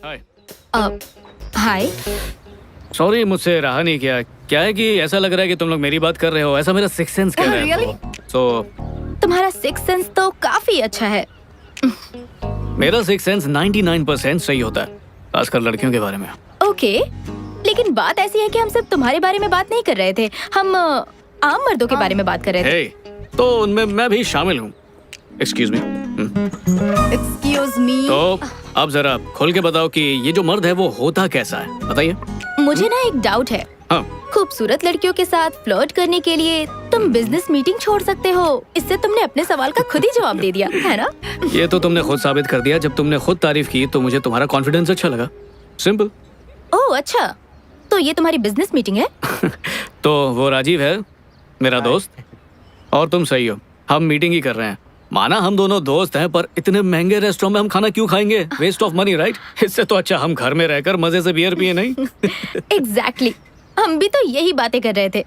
हाय। हाय। Sorry, मुझसे रहा नहीं किया। क्या है कि ऐसा लग रहा है कि तुम लोग मेरी बात कर रहे हो, ऐसा मेरा सिक्स सेंस कह रहा है। Really? तो तुम्हारा सिक्स सेंस तो काफी अच्छा है। मेरा सिक्स सेंस 99% सही होता है, खासकर लड़कियों के बारे में। ओके, लेकिन बात ऐसी है कि हम सिर्फ तुम्हारे बारे में बात नहीं कर रहे थे, हम आम मर्दों के बारे में बात कर रहे थे। हे, तो उनमें मैं भी शामिल हूँ। Excuse me. Excuse me. तो आप जरा खोल के बताओ कि ये जो मर्द है वो होता कैसा है, बताइए। मुझे ना एक डाउट है। हाँ। खूबसूरत लड़कियों के साथ फ्लर्ट करने के लिए तुम बिजनेस मीटिंग छोड़ सकते हो। इससे तुमने अपने सवाल का खुद ही जवाब दे दिया, है ना? ये तो तुमने खुद साबित कर दिया। जब तुमने खुद तारीफ की तो मुझे तुम्हारा कॉन्फिडेंस अच्छा लगा। सिंपल। ओह अच्छा, तो ये तुम्हारी बिजनेस मीटिंग है? तो वो राजीव है, मेरा दोस्त, और तुम सही हो, हम मीटिंग ही कर रहे हैं। माना हम दोनों दोस्त हैं, पर इतने महंगे रेस्टोरेंट में हम खाना क्यों खाएंगे? Waste of money, right? इससे तो अच्छा हम घर में रहकर मजे से बियर पिए, नहीं? एग्जैक्टली हम भी तो यही बातें कर रहे थे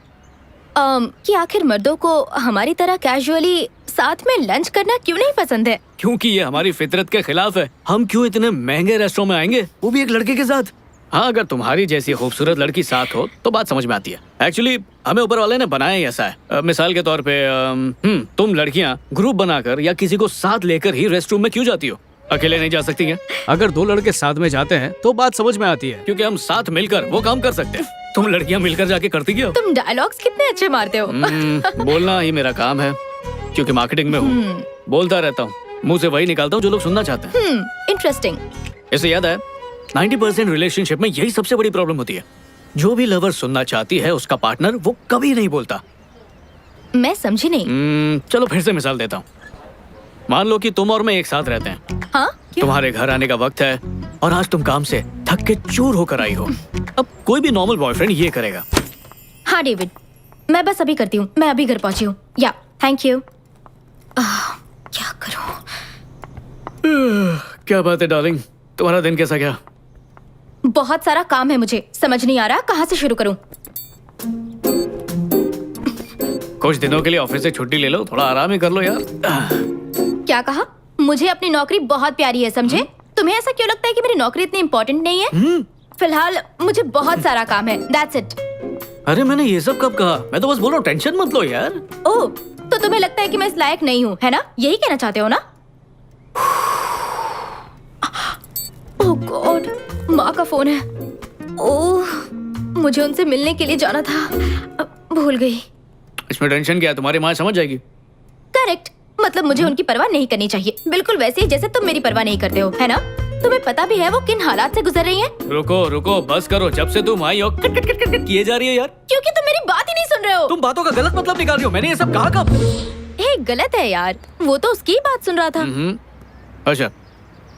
कि आखिर मर्दों को हमारी तरह कैजुअली साथ में लंच करना क्यों नहीं पसंद है? क्योंकि ये हमारी फितरत के खिलाफ है। हम क्यों इतने महंगे रेस्टोरेंट में आएंगे, वो भी एक लड़के के साथ? हाँ, अगर तुम्हारी जैसी खूबसूरत लड़की साथ हो तो बात समझ में आती है। एक्चुअली हमें ऊपर वाले ने बनाया ही ऐसा है। मिसाल के तौर पे तुम लड़कियां ग्रुप बनाकर या किसी को साथ लेकर ही रेस्ट रूम में क्यों जाती हो? अकेले नहीं जा सकती हैं? अगर दो लड़के साथ में जाते हैं तो बात समझ में आती है, क्योंकि हम साथ मिलकर वो काम कर सकते हैं। तुम लड़कियां मिलकर जाके करती क्या हो? तुम डायलॉग्स कितने अच्छे मारते हो। बोलना ही मेरा काम है, क्योंकि मार्केटिंग में हूँ। बोलता रहता हूँ, मुंह से वही निकालता हूँ जो लोग सुनना चाहते हैं। इंटरेस्टिंग। इससे याद है, 90% रिलेशनशिप में यही सबसे बड़ी प्रॉब्लम होती है। जो भी लवर सुनना चाहती है उसका पार्टनर वो कभी नहीं बोलता। मैं समझी नहीं। चलो फिर से मिसाल देता हूँ। मान लो कि तुम और मैं एक साथ रहते हैं। हाँ? तुम्हारे घर आने का वक्त है और आज तुम काम से थक के चूर होकर आई हो। अब कोई भी नॉर्मल बॉयफ्रेंड ये करेगा। हाँ डेविड, मैं बस अभी करती हूँ, मैं अभी घर पहुंची हूँ। या थैंक यू। क्या करूँ? क्या बात है डार्लिंग, तुम्हारा दिन कैसा गया? बहुत सारा काम है, मुझे समझ नहीं आ रहा कहाँ से शुरू करूँ। कुछ दिनों के लिए ऑफिस से छुट्टी ले लो, थोड़ा आराम ही कर लो यार। क्या कहा? मुझे अपनी नौकरी बहुत प्यारी है, समझे? तुम्हें ऐसा क्यों लगता है कि मेरी नौकरी इतनी इम्पोर्टेंट नहीं है? फिलहाल मुझे बहुत सारा काम है, दैट्स इट। अरे मैंने ये सब कब कहा? मैं तो बस बोल रहा हूँ, टेंशन मत लो यार। ओह, तो तुम्हें लगता है कि मैं इस लायक नहीं हूँ, है ना? यही कहना चाहते हो ना? ओह गॉड, माँ का फोन है। ओह, मुझे उनसे मिलने के लिए जाना था, भूल गई। इसमें टेंशन क्या है, तुम्हारी माँ समझ जाएगी। करेक्ट, मतलब मुझे उनकी परवाह नहीं करनी चाहिए, बिल्कुल वैसे ही जैसे तुम मेरी परवाह नहीं करते हो, है ना? तुम्हें पता भी है वो किन हालात से गुजर रही हैं? रुको रुको, बस करो। जब से तुम आई हो कट कट कट कट किए जा रही है यार। क्योंकि तुम मेरी बात ही नहीं सुन रहे हो। तुम बातों का गलत मतलब निकाल रही हो। मैंने ये सब कहा कब? हे, गलत है यार, वो तो उसकी ही बात सुन रहा था। अच्छा,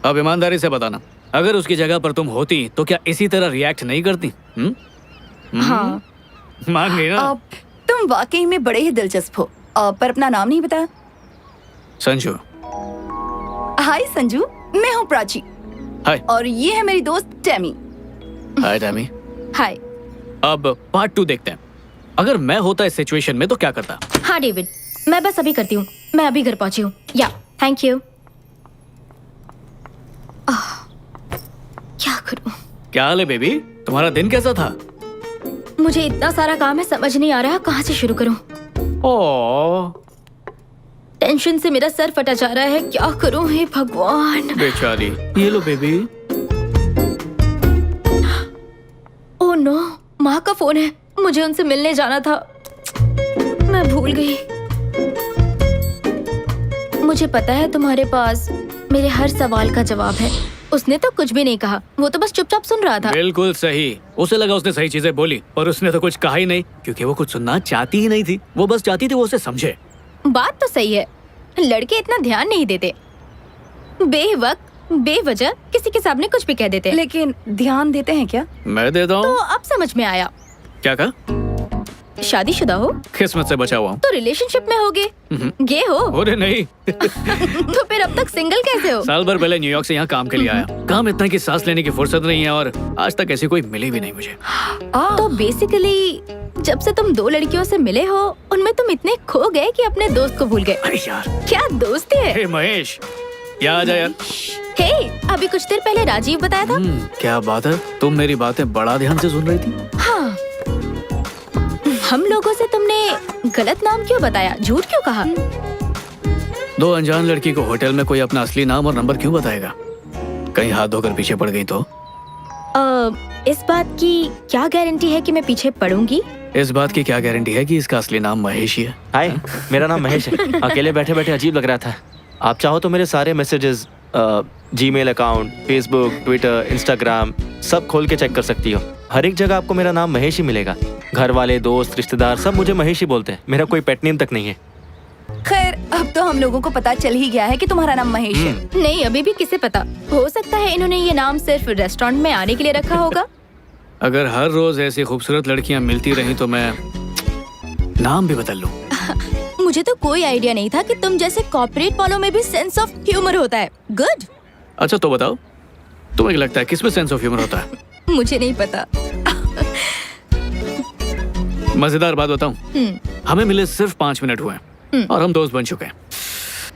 अब ईमानदारी से बताना, अगर उसकी जगह पर तुम होती तो क्या इसी तरह रिएक्ट नहीं करती? हाँ। मान गई ना? तुम वाकई में बड़े ही दिलचस्प हो। पर अपना नाम नहीं बताया। संजू। हाय संजू, मैं हूँ प्राची। हाय। और ये है मेरी दोस्त टेमी। हाय टैमी। हाय। अब पार्ट 2 देखते हैं। अगर मैं होता इस सिचुएशन में तो क्या करता? हाँ डेविड, मैं बस अभी करती हूँ, मैं अभी घर पहुंची हूँ। या थैंक यू। क्या करूँ? क्या हाल है बेबी, तुम्हारा दिन कैसा था? मुझे इतना सारा काम है, समझ नहीं आ रहा कहाँ से शुरू करूँ। ओह टेंशन से मेरा सर फटा जा रहा है, क्या करूँ हे भगवान। बेचारी। ये लो बेबी। ओह नो, माँ का फोन है, मुझे उनसे मिलने जाना था, मैं भूल गई। मुझे पता है तुम्हारे पास मेरे हर सवाल का जवाब है। उसने तो कुछ भी नहीं कहा, वो तो बस चुपचाप सुन रहा था। बिल्कुल सही, उसे लगा उसने सही चीजें बोली, पर उसने तो कुछ कहा ही नहीं, क्योंकि वो कुछ सुनना चाहती ही नहीं थी। वो बस चाहती थी वो उसे समझे। बात तो सही है, लड़के इतना ध्यान नहीं देते, बेवक्त बेवजह किसी के सामने कुछ भी कह देते। लेकिन ध्यान देते हैं क्या? मैं देता हूँ। तो अब समझ में आया। क्या कहा? शादीशुदा हो किस्मत से बचा हुआ हूँ। तो रिलेशनशिप में होगे, गे हो। अरे नहीं। तो फिर अब तक सिंगल कैसे हो? साल भर पहले न्यूयॉर्क से यहाँ काम के लिए आया। काम इतना कि सांस लेने की फुर्सत नहीं है, और आज तक ऐसी कोई मिली भी नहीं मुझे। तो बेसिकली जब से तुम दो लड़कियों से मिले हो, उनमें तुम इतने खो गए कि अपने दोस्त को भूल गए। अरे यार, क्या दोस्ती है? हे महेश, यहाँ आ जा यार। हे, अभी कुछ देर पहले राजीव बताया था। क्या बात है, तुम मेरी बातें बड़ा ध्यान से सुन रही थी। हाँ, हम लोगों से तुमने गलत नाम क्यों बताया, झूठ क्यों कहा? दो अनजान लड़की को होटल में कोई अपना असली नाम और नंबर क्यों बताएगा? कहीं हाथ धोकर पीछे पड़ गई तो? इस बात की क्या गारंटी है कि मैं पीछे पड़ूंगी? इस बात की क्या गारंटी है कि इसका असली नाम महेश ही है? हाय, मेरा नाम महेश है। अकेले बैठे बैठे अजीब लग रहा था। आप चाहो तो मेरे सारे messages, Gmail account, Facebook, Twitter, Instagram सब खोल के चेक कर सकती हो। हर एक जगह आपको मेरा नाम महेश ही मिलेगा। घर वाले, दोस्त, रिश्तेदार सब मुझे महेश ही बोलते हैं। मेरा कोई पेट नेम तक नहीं है। खैर, अब तो हम लोगों को पता चल ही गया है कि तुम्हारा नाम महेश है। नहीं, अभी भी किसे पता, हो सकता है इन्होंने ये नाम सिर्फ रेस्टोरेंट में आने के लिए रखा होगा। अगर हर रोज ऐसी खूबसूरत लड़कियां मिलती रहीं तो मैं नाम भी बदल लूं। मुझे तो कोई आइडिया नहीं था कि तुम जैसे कॉर्पोरेट वालों में भी सेंस ऑफ ह्यूमर होता है। गुड। अच्छा तो बताओ, तुम्हें क्या लगता है किसमें सेंस ऑफ ह्यूमर होता है? मुझे नहीं पता। मजेदार बात बताऊं, हमें मिले सिर्फ 5 मिनट हुए हैं और हम दोस्त बन चुके हैं।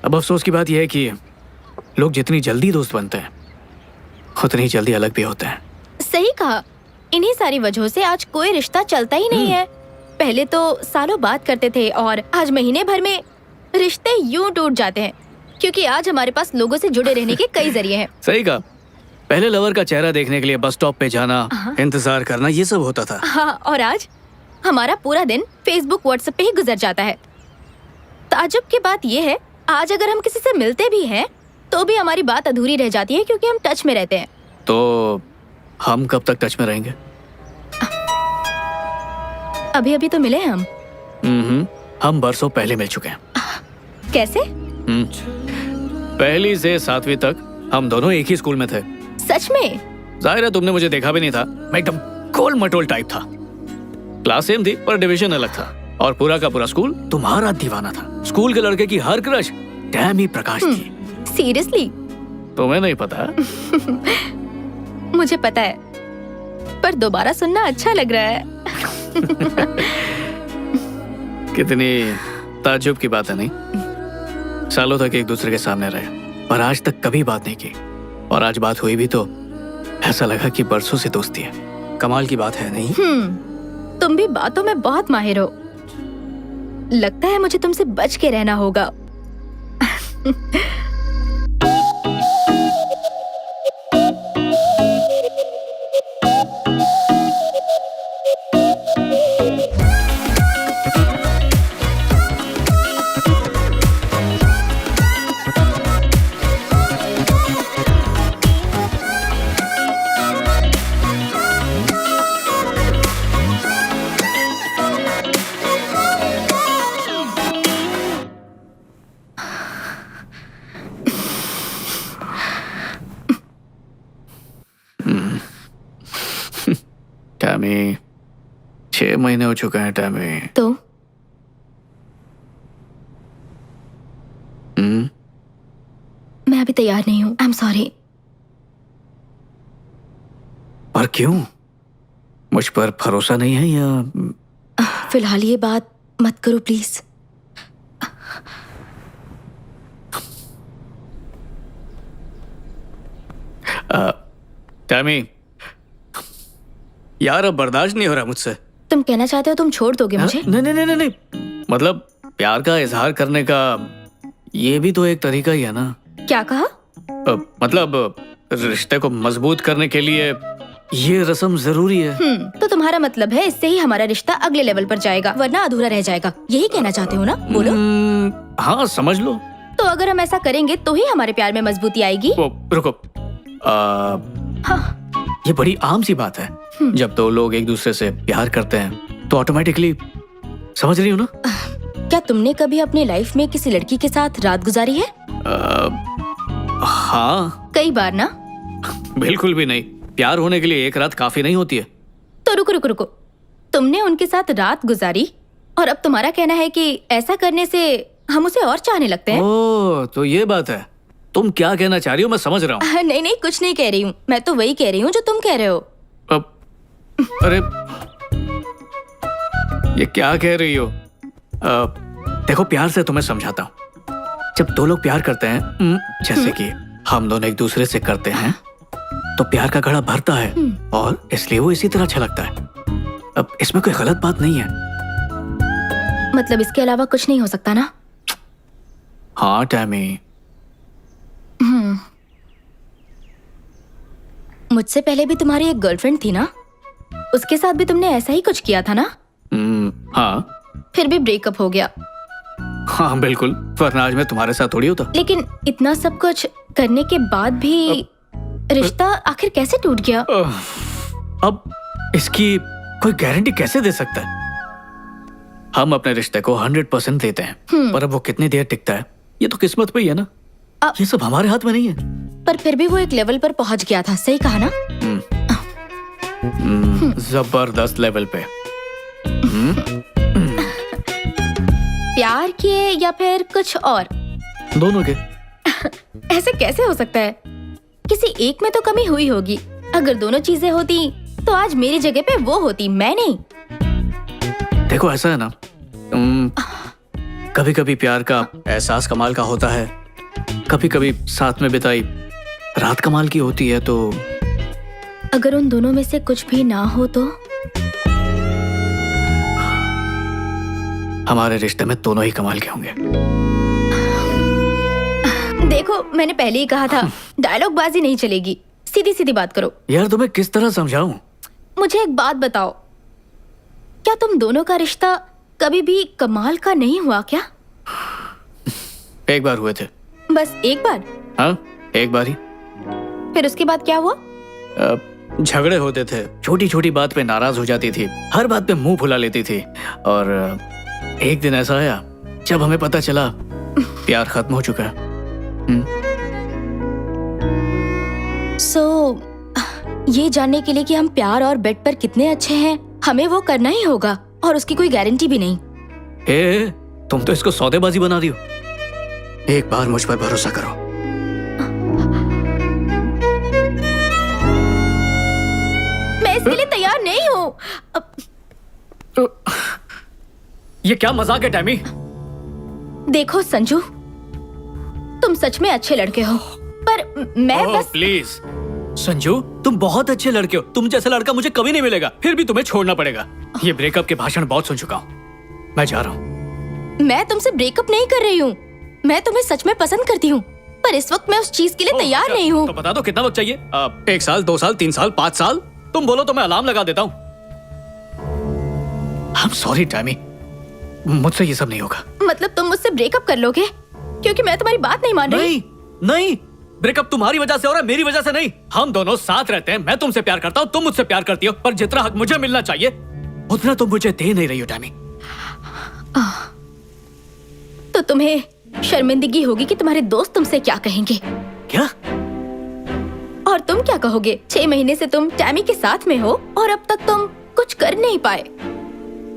अब अफसोस की बात यह है कि लोग जितनी जल्दी दोस्त बनते हैं उतनी ही जल्दी अलग भी होते हैं। सही कहा। इन्हीं सारी वजहों से आज कोई रिश्ता चलता ही नहीं है। पहले तो सालों बात करते थे और आज महीने भर में रिश्ते यूं टूट जाते हैं, क्योंकि आज हमारे पास लोगों से जुड़े रहने के कई जरिए हैं। सही कहा। पहले लवर का चेहरा देखने के लिए बस स्टॉप पे जाना, इंतजार करना, ये सब होता था। हाँ, और आज हमारा पूरा दिन फेसबुक, व्हाट्सएप पे ही गुजर जाता है। ताज्जुब की बात यह है, आज अगर हम किसी से मिलते भी हैं तो भी हमारी बात अधूरी रह जाती है, क्योंकि हम टच में रहते हैं। तो हम कब तक टच में रहेंगे? अभी अभी तो मिले हैं हम। हम बरसों पहले मिल चुके हैं। कैसे? पहली से 7वीं तक हम दोनों एक ही स्कूल में थे। सच में? जाहिर है तुमने मुझे देखा भी नहीं था। मैं एकदम गोल मटोल टाइप था। क्लास सेम थी पर डिवीजन अलग था, और पूरा का पूरा स्कूल तुम्हारा दीवाना था। स्कूल के लड़के की हर क्रश टैमी प्रकाश थी। सीरियसली? तुम्हें नहीं पता? मुझे पता है, पर दोबारा सुनना अच्छा लग रहा है। कितनी ताज्जुब की बात है नहीं? सालों तक एक दूसरे के सामने रहे पर आज तक कभी बात नहीं की, और आज बात हुई भी तो ऐसा लगा कि बरसों से दोस्ती है। कमाल की बात है नहीं? तुम भी बातों में बहुत माहिर हो। लगता है मुझे तुमसे बच के रहना होगा। टैमी, 6 महीने हो चुके हैं टैमी। तो मैं अभी तैयार नहीं हूँ। I am sorry. पर क्यों? मुझ पर भरोसा नहीं है या? फिलहाल ये बात मत करो प्लीज। टैमी, यार अब बर्दाश्त नहीं हो रहा मुझसे। तुम कहना चाहते हो तुम छोड़ दोगे मुझे? नहीं नहीं नहीं नहीं, मतलब प्यार का इजहार करने का ये भी तो एक तरीका ही है ना। क्या कहा? मतलब रिश्ते को मजबूत करने के लिए ये रस्म जरूरी है। तो तुम्हारा मतलब है इससे ही हमारा रिश्ता अगले लेवल पर जाएगा, वरना अधूरा रह जाएगा। यही कहना चाहते हो ना? बोलो। हाँ, समझ लो। तो अगर हम ऐसा करेंगे तो ही हमारे प्यार में मजबूती आएगी। रुको, ये बड़ी आम सी बात है। जब दो लोग एक दूसरे से प्यार करते हैं तो ऑटोमेटिकली, समझ रही हो ना? क्या तुमने कभी अपनी लाइफ में किसी लड़की के साथ रात गुजारी है? हाँ। कई बार ना? बिल्कुल भी नहीं। प्यार होने के लिए एक रात काफी नहीं होती है। तो रुको रुको रुको, तुमने उनके साथ रात गुजारी और अब तुम्हारा कहना है कि ऐसा करने से हम उसे और चाहने लगते हैं? ओह, तो ये बात है। तुम क्या कहना चाह रही हो मैं समझ रहा हूँ। नहीं नहीं, कुछ नहीं कह रही हूँ। मैं तो वही कह रही हूँ जो तुम कह रहे हो। अरे ये क्या कह रही हो? देखो, प्यार से तुम्हें समझाता हूँ। जब दो लोग प्यार करते हैं, जैसे कि हम दोनों एक दूसरे से करते हैं, तो प्यार का घड़ा भरता है और इसलिए वो इसी तरह छलकता है। अब इसमें कोई गलत बात नहीं है। मतलब इसके अलावा कुछ नहीं हो सकता ना? हाँ टैमी, मुझसे पहले भी तुम्हारी एक गर्लफ्रेंड थी ना? उसके साथ भी तुमने ऐसा ही कुछ किया था ना? हाँ फिर भी ब्रेकअप हो गया। हाँ बिल्कुल, वरना आज मैं तुम्हारे साथ थोड़ी होता। लेकिन इतना सब कुछ करने के बाद भी रिश्ता आखिर कैसे टूट गया? अब इसकी कोई गारंटी कैसे दे सकता है? हम अपने रिश्ते को 100% देते हैं, पर अब वो कितनी देर टिकता है ये तो किस्मत पे ही है ना। ये सब हमारे हाथ में नहीं है। पर फिर भी वो एक लेवल पर पहुंच गया था, सही कहा ना? जबरदस्त लेवल पे। प्यार किए या फिर कुछ और? दोनों के। ऐसे कैसे हो सकता है? किसी एक में तो कमी हुई होगी। अगर दोनों चीजें होती तो आज मेरी जगह पे वो होती, मैं नहीं। देखो ऐसा है ना, कभी कभी प्यार का एहसास कमाल का होता है, कभी कभी साथ में बिताई रात कमाल की होती है। तो अगर उन दोनों में से कुछ भी ना हो तो? हमारे रिश्ते में दोनों ही कमाल के होंगे। देखो मैंने पहले ही कहा था, डायलॉग बाजी नहीं चलेगी, सीधी सीधी बात करो। यार तुम्हें किस तरह समझाऊं? मुझे एक बात बताओ, क्या तुम दोनों का रिश्ता कभी भी कमाल का नहीं हुआ क्या? एक बार हुए थे। बस एक बार? हाँ एक बार ही। फिर उसके बाद क्या हुआ? झगड़े होते थे, छोटी छोटी बात पे नाराज हो जाती थी, हर बात पे मुंह फुला लेती थी। और एक दिन ऐसा आया जब हमें पता चला प्यार खत्म हो चुका है। ये जानने के लिए कि हम प्यार और बेड पर कितने अच्छे हैं, हमें वो करना ही होगा और उसकी कोई गारंटी भी नहीं। तुम तो इसको सौदेबाजी बना रही हो। एक बार मुझ पर भरोसा करो। मैं इसके लिए तैयार नहीं हूँ। ये क्या मजाक है टैमी? देखो संजू, तुम सच में अच्छे लड़के हो, पर मैं बस। प्लीज संजू, तुम बहुत अच्छे लड़के हो। तुम जैसा लड़का मुझे कभी नहीं मिलेगा, फिर भी तुम्हें छोड़ना पड़ेगा। ये ब्रेकअप के भाषण बहुत सुन चुका हूँ, मैं जा रहा हूँ। मैं तुमसे ब्रेकअप नहीं कर रही हूँ, मैं तुम्हें सच में पसंद करती हूँ, पर इस वक्त मैं उस चीज के लिए तैयार नहीं हूँ। तो बता दो कितना वक्त चाहिए? 1 साल, 2 साल, 3 साल, 5 साल? तुम बोलो तो मैं अलार्म लगा देता हूँ। I'm sorry टैमी, मुझसे ये सब नहीं होगा। मतलब तुम मुझसे ब्रेकअप कर लोगे क्योंकि मैं तुम्हारी बात नहीं मान रही? नहीं, ब्रेकअप तुम्हारी वजह से हो रहा है, मेरी वजह से नहीं। हम दोनों साथ रहते हैं, मैं तुमसे प्यार करता हूँ, तुम मुझसे प्यार करती हो, पर जितना हक मुझे मिलना चाहिए उतना तुम मुझे दे नहीं रही हो टैमी। तो तुम्हें शर्मिंदगी होगी कि तुम्हारे दोस्त तुमसे क्या कहेंगे। क्या? और तुम क्या कहोगे? 6 महीने से तुम टैमी के साथ में हो और अब तक तुम कुछ कर नहीं पाए।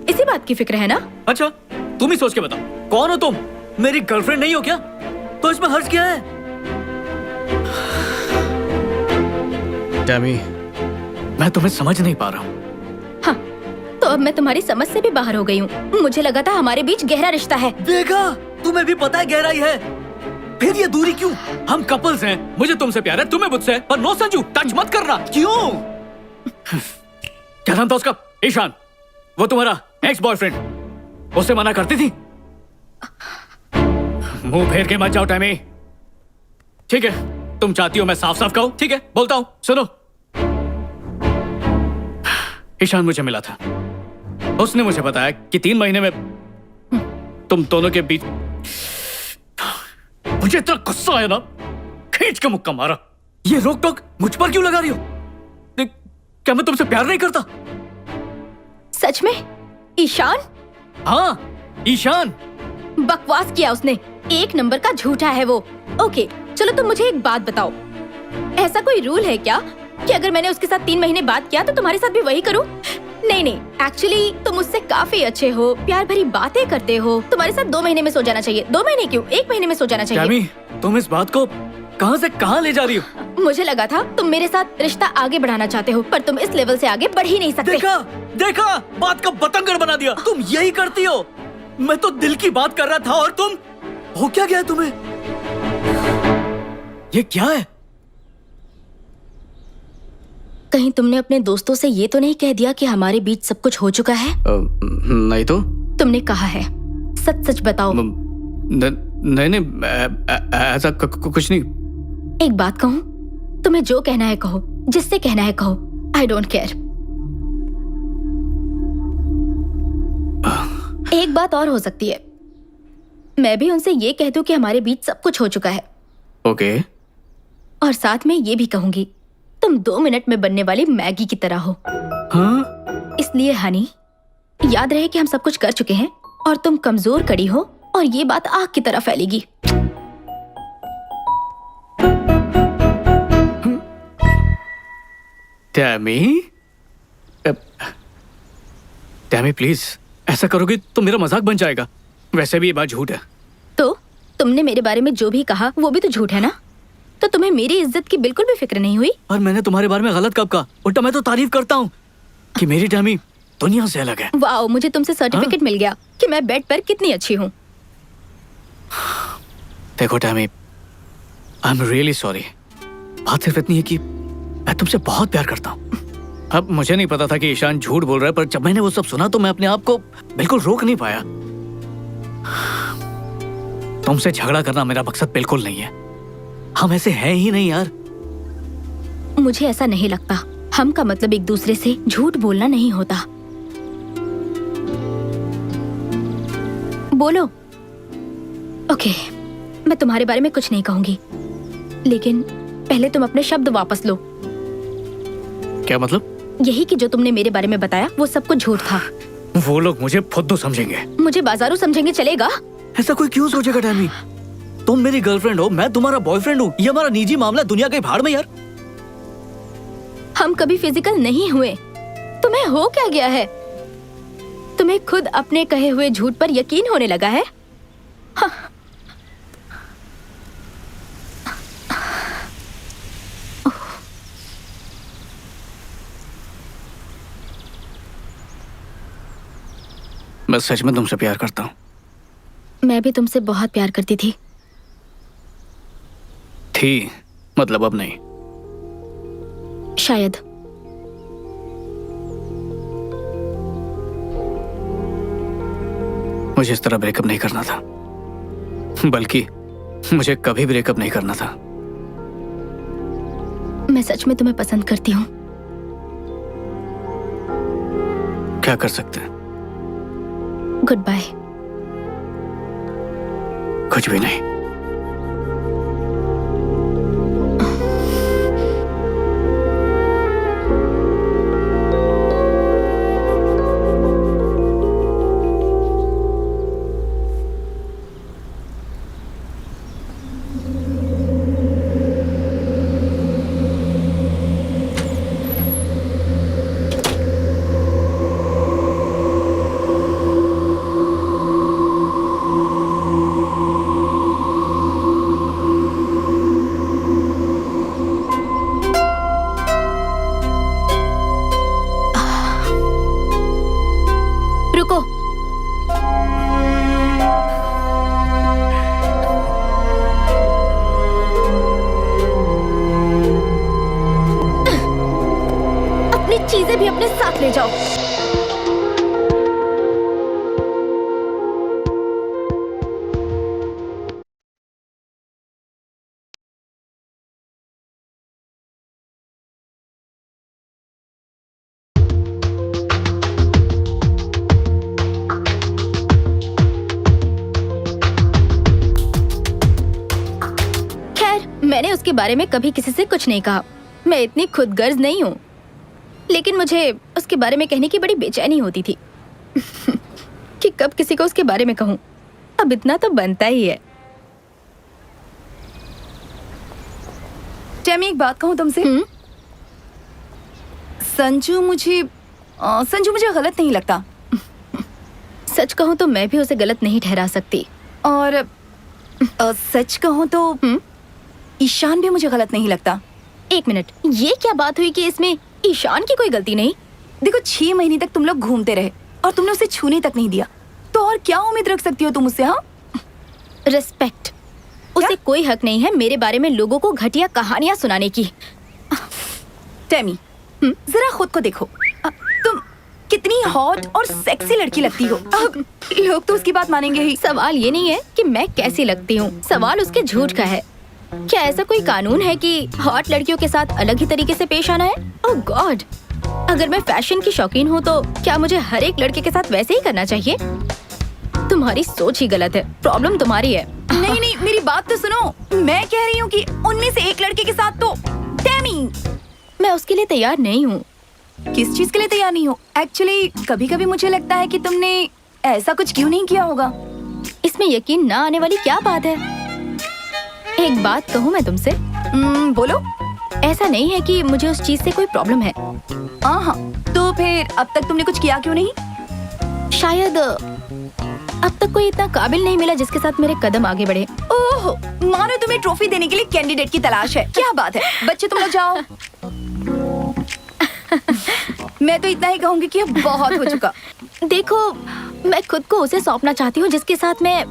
इसी बात की फिक्र है ना? अच्छा, तुम ही सोच के बताओ, कौन हो तुम? मेरी गर्लफ्रेंड नहीं हो क्या? तो इसमें हर्ज क्या है? टैमी, मैं तुम्हें समझ नहीं पा रहा हूँ। हाँ, तो अब मैं तुम्हारी समझ से भी बाहर हो गई हूँ। मुझे लगा था हमारे बीच गहरा रिश्ता है। देखा, तुम्हें भी पता है गहराई है, फिर ये दूरी क्यों? हम कपल्स हैं, मुझे तुमसे प्यार है, तुम्हें मुझसे, पर नो संजू, टच मत करना। क्यों? क्या नाम था उसका? ईशान, वो तुम्हारा एक्स बॉयफ्रेंड, उसे मना करती थी? मुंह फेर के मत जाओ टैमी। ठीक है, तुम चाहती हो मैं साफ साफ कहूं? ठीक है, बोलता हूं, सुनो। ईशान मुझे मिला था, उसने मुझे बताया कि 3 महीने में तुम दोनों के बीच। मुझे इतना गुस्सा आया ना, खींच के मुक्का मारा। ये रोक टोक मुझ पर क्यों लगा रही हो? क्या मैं तुमसे प्यार नहीं करता? सच में? ईशान? हाँ, ईशान। बकवास किया उसने, 1 नंबर का झूठा है वो। ओके, चलो तुम मुझे एक बात बताओ, ऐसा कोई रूल है क्या कि अगर मैंने उसके साथ 3 महीने बात किया तो तुम्हारे साथ भी वही करूं? नहीं, एक्चुअली तुम मुझसे काफी अच्छे हो, प्यार भरी बातें करते हो, तुम्हारे साथ 2 महीने में सो जाना चाहिए। 2 महीने क्यों, 1 महीने में सो जाना चाहिए। टैमी, तुम इस बात को कहां से कहां ले जा रही हो? मुझे लगा था तुम मेरे साथ रिश्ता आगे बढ़ाना चाहते हो, पर तुम इस लेवल से आगे बढ़ ही नहीं सकते। देखा, बात का बतंगड़ बना दिया। तुम यही करती हो। मैं तो दिल की बात कर रहा था और तुम हो क्या गया तुम्हें? ये क्या है? कहीं तुमने अपने दोस्तों से ये तो नहीं कह दिया कि हमारे बीच सब कुछ हो चुका है? नहीं तो। तुमने कहा है, सच सच बताओ। नहीं, ऐसा कुछ नहीं। एक बात कहूँ, तुम्हें जो कहना है कहो, जिससे कहना है कहो, आई डोंट केयर। एक बात और हो सकती है, मैं भी उनसे ये कह दूं कि हमारे बीच सब कुछ हो चुका है। ओके। और साथ में ये भी कहूंगी, तुम 2 मिनट में बनने वाली मैगी की तरह हो। हाँ? इसलिए हनी, याद रहे कि हम सब कुछ कर चुके हैं और तुम कमजोर कड़ी हो और ये बात आग की तरह फैलेगी। टैमी प्लीज, ऐसा करोगे तो मेरा मजाक बन जाएगा। वैसे भी ये बात झूठ है। तो तुमने मेरे बारे में जो भी कहा वो भी तो झूठ है ना? तो तुम्हें मेरी इज्जत की बिल्कुल भी फिक्र नहीं हुई? और मैंने तुम्हारे बारे में गलत कब कहा? उल्टा मैं तो तारीफ करता हूँ कि मेरी टैमी दुनिया से अलग है। वाओ, मुझे तुमसे सर्टिफिकेट मिल गया कि मैं बेड पर कितनी अच्छी हूँ। देखो Tammy, I am really sorry. बात सिर्फ इतनी है कि मैं तुमसे बहुत प्यार करता हूँ। अब मुझे नहीं पता था कि ईशान झूठ बोल रहा है, पर जब मैंने वो सब सुना तो मैं अपने आप को बिल्कुल रोक नहीं पाया। तुमसे झगड़ा करना मेरा मकसद बिल्कुल नहीं है। हम ऐसे हैं ही नहीं यार। मुझे ऐसा नहीं लगता। हम का मतलब एक दूसरे से झूठ बोलना नहीं होता। बोलो। ओके, मैं तुम्हारे बारे में कुछ नहीं कहूंगी, लेकिन पहले तुम अपने शब्द वापस लो। क्या मतलब? यही कि जो तुमने मेरे बारे में बताया वो सब कुछ झूठ था। वो लोग मुझे फुद्दू समझेंगे। मुझे बाजारू समझेंगे चलेगा? ऐसा कोई क्यों सोचेगा टैमी? तुम मेरी गर्लफ्रेंड हो, मैं तुम्हारा बॉयफ्रेंड हूँ। ये हमारा निजी मामला है, दुनिया के भाड़ में यार। हम कभी फिजिकल नहीं हुए। तुम्हें हो क्या गया है? तुम्हें खुद अपने कहे हुए झूठ पर यकीन होने लगा है? हाँ। मैं सच में तुमसे प्यार करता हूँ। मैं भी तुमसे बहुत प्यार करती थी। मतलब अब नहीं। शायद। मुझे इस तरह ब्रेकअप नहीं करना था, बल्कि मुझे कभी ब्रेकअप नहीं करना था। मैं सच में तुम्हें पसंद करती हूँ। क्या कर सकते हैं? Goodbye. कुछ भी नहीं। रुको। अपनी चीजें भी अपने साथ ले जाओ। मैंने उसके बारे में कभी किसी से कुछ नहीं कहा। मैं इतनी खुदगर्ज नहीं हूँ, लेकिन मुझे उसके बारे में कहने की बड़ी बेचैनी होती थी कि कब किसी को उसके बारे में कहूँ। अब इतना तो बनता ही है। टैमी, एक बात कहूँ तुमसे। संजू मुझे गलत नहीं लगता। सच कहूँ तो मैं भी उसे गलत नहीं ठहरा सकती। और सच कहूँ तो ईशान भी मुझे गलत नहीं लगता। 1 मिनट, ये क्या बात हुई कि इसमें ईशान की कोई गलती नहीं? देखो, 6 महीने तक तुम लोग घूमते रहे और तुमने उसे छूने तक नहीं दिया, तो और क्या उम्मीद रख सकती हो तुम उससे? हाँ, रिस्पेक्ट। उसे कोई हक नहीं है मेरे बारे में लोगों को घटिया कहानियां सुनाने की। टेमी, जरा खुद को देखो। तुम कितनी हॉट और सेक्सी लड़की लगती हो। अब लोग तो उसकी बात मानेंगे ही। सवाल ये नहीं है कि मैं कैसी लगती हूँ, सवाल उसके झूठ का है। क्या ऐसा कोई कानून है कि हॉट लड़कियों के साथ अलग ही तरीके से पेश आना है? ओह गॉड, अगर मैं फैशन की शौकीन हूँ तो क्या मुझे हर एक लड़के के साथ वैसे ही करना चाहिए? तुम्हारी सोच ही गलत है, प्रॉब्लम तुम्हारी है। नहीं नहीं, मेरी बात तो सुनो। मैं कह रही हूँ कि उनमें से एक लड़के के साथ तो टेमी। मैं उसके लिए तैयार नहीं हूँ। किस चीज के लिए तैयार नहीं हो? एक्चुअली कभी कभी मुझे लगता है कि तुमने ऐसा कुछ क्यों नहीं किया होगा। इसमें यकीन ना आने वाली क्या बात है? एक बात कहूँ मैं तुमसे? बोलो। ऐसा नहीं है कि मुझे उस चीज से कोई प्रॉब्लम है। हाँ, तो फिर अब तक तुमने कुछ किया क्यों नहीं? शायद अब तक कोई इतना काबिल नहीं मिला जिसके साथ मेरे कदम आगे बढ़े। ओह, मानो तुम्हें ट्रॉफी देने के लिए कैंडिडेट की तलाश है। क्या बात है, बच्चे तुम लोग जाओ। मैं तो इतना ही कहूंगी कि अब बहुत हो चुका। देखो, मैं खुद को उसे सौंपना चाहती हूँ जिसके साथ मैं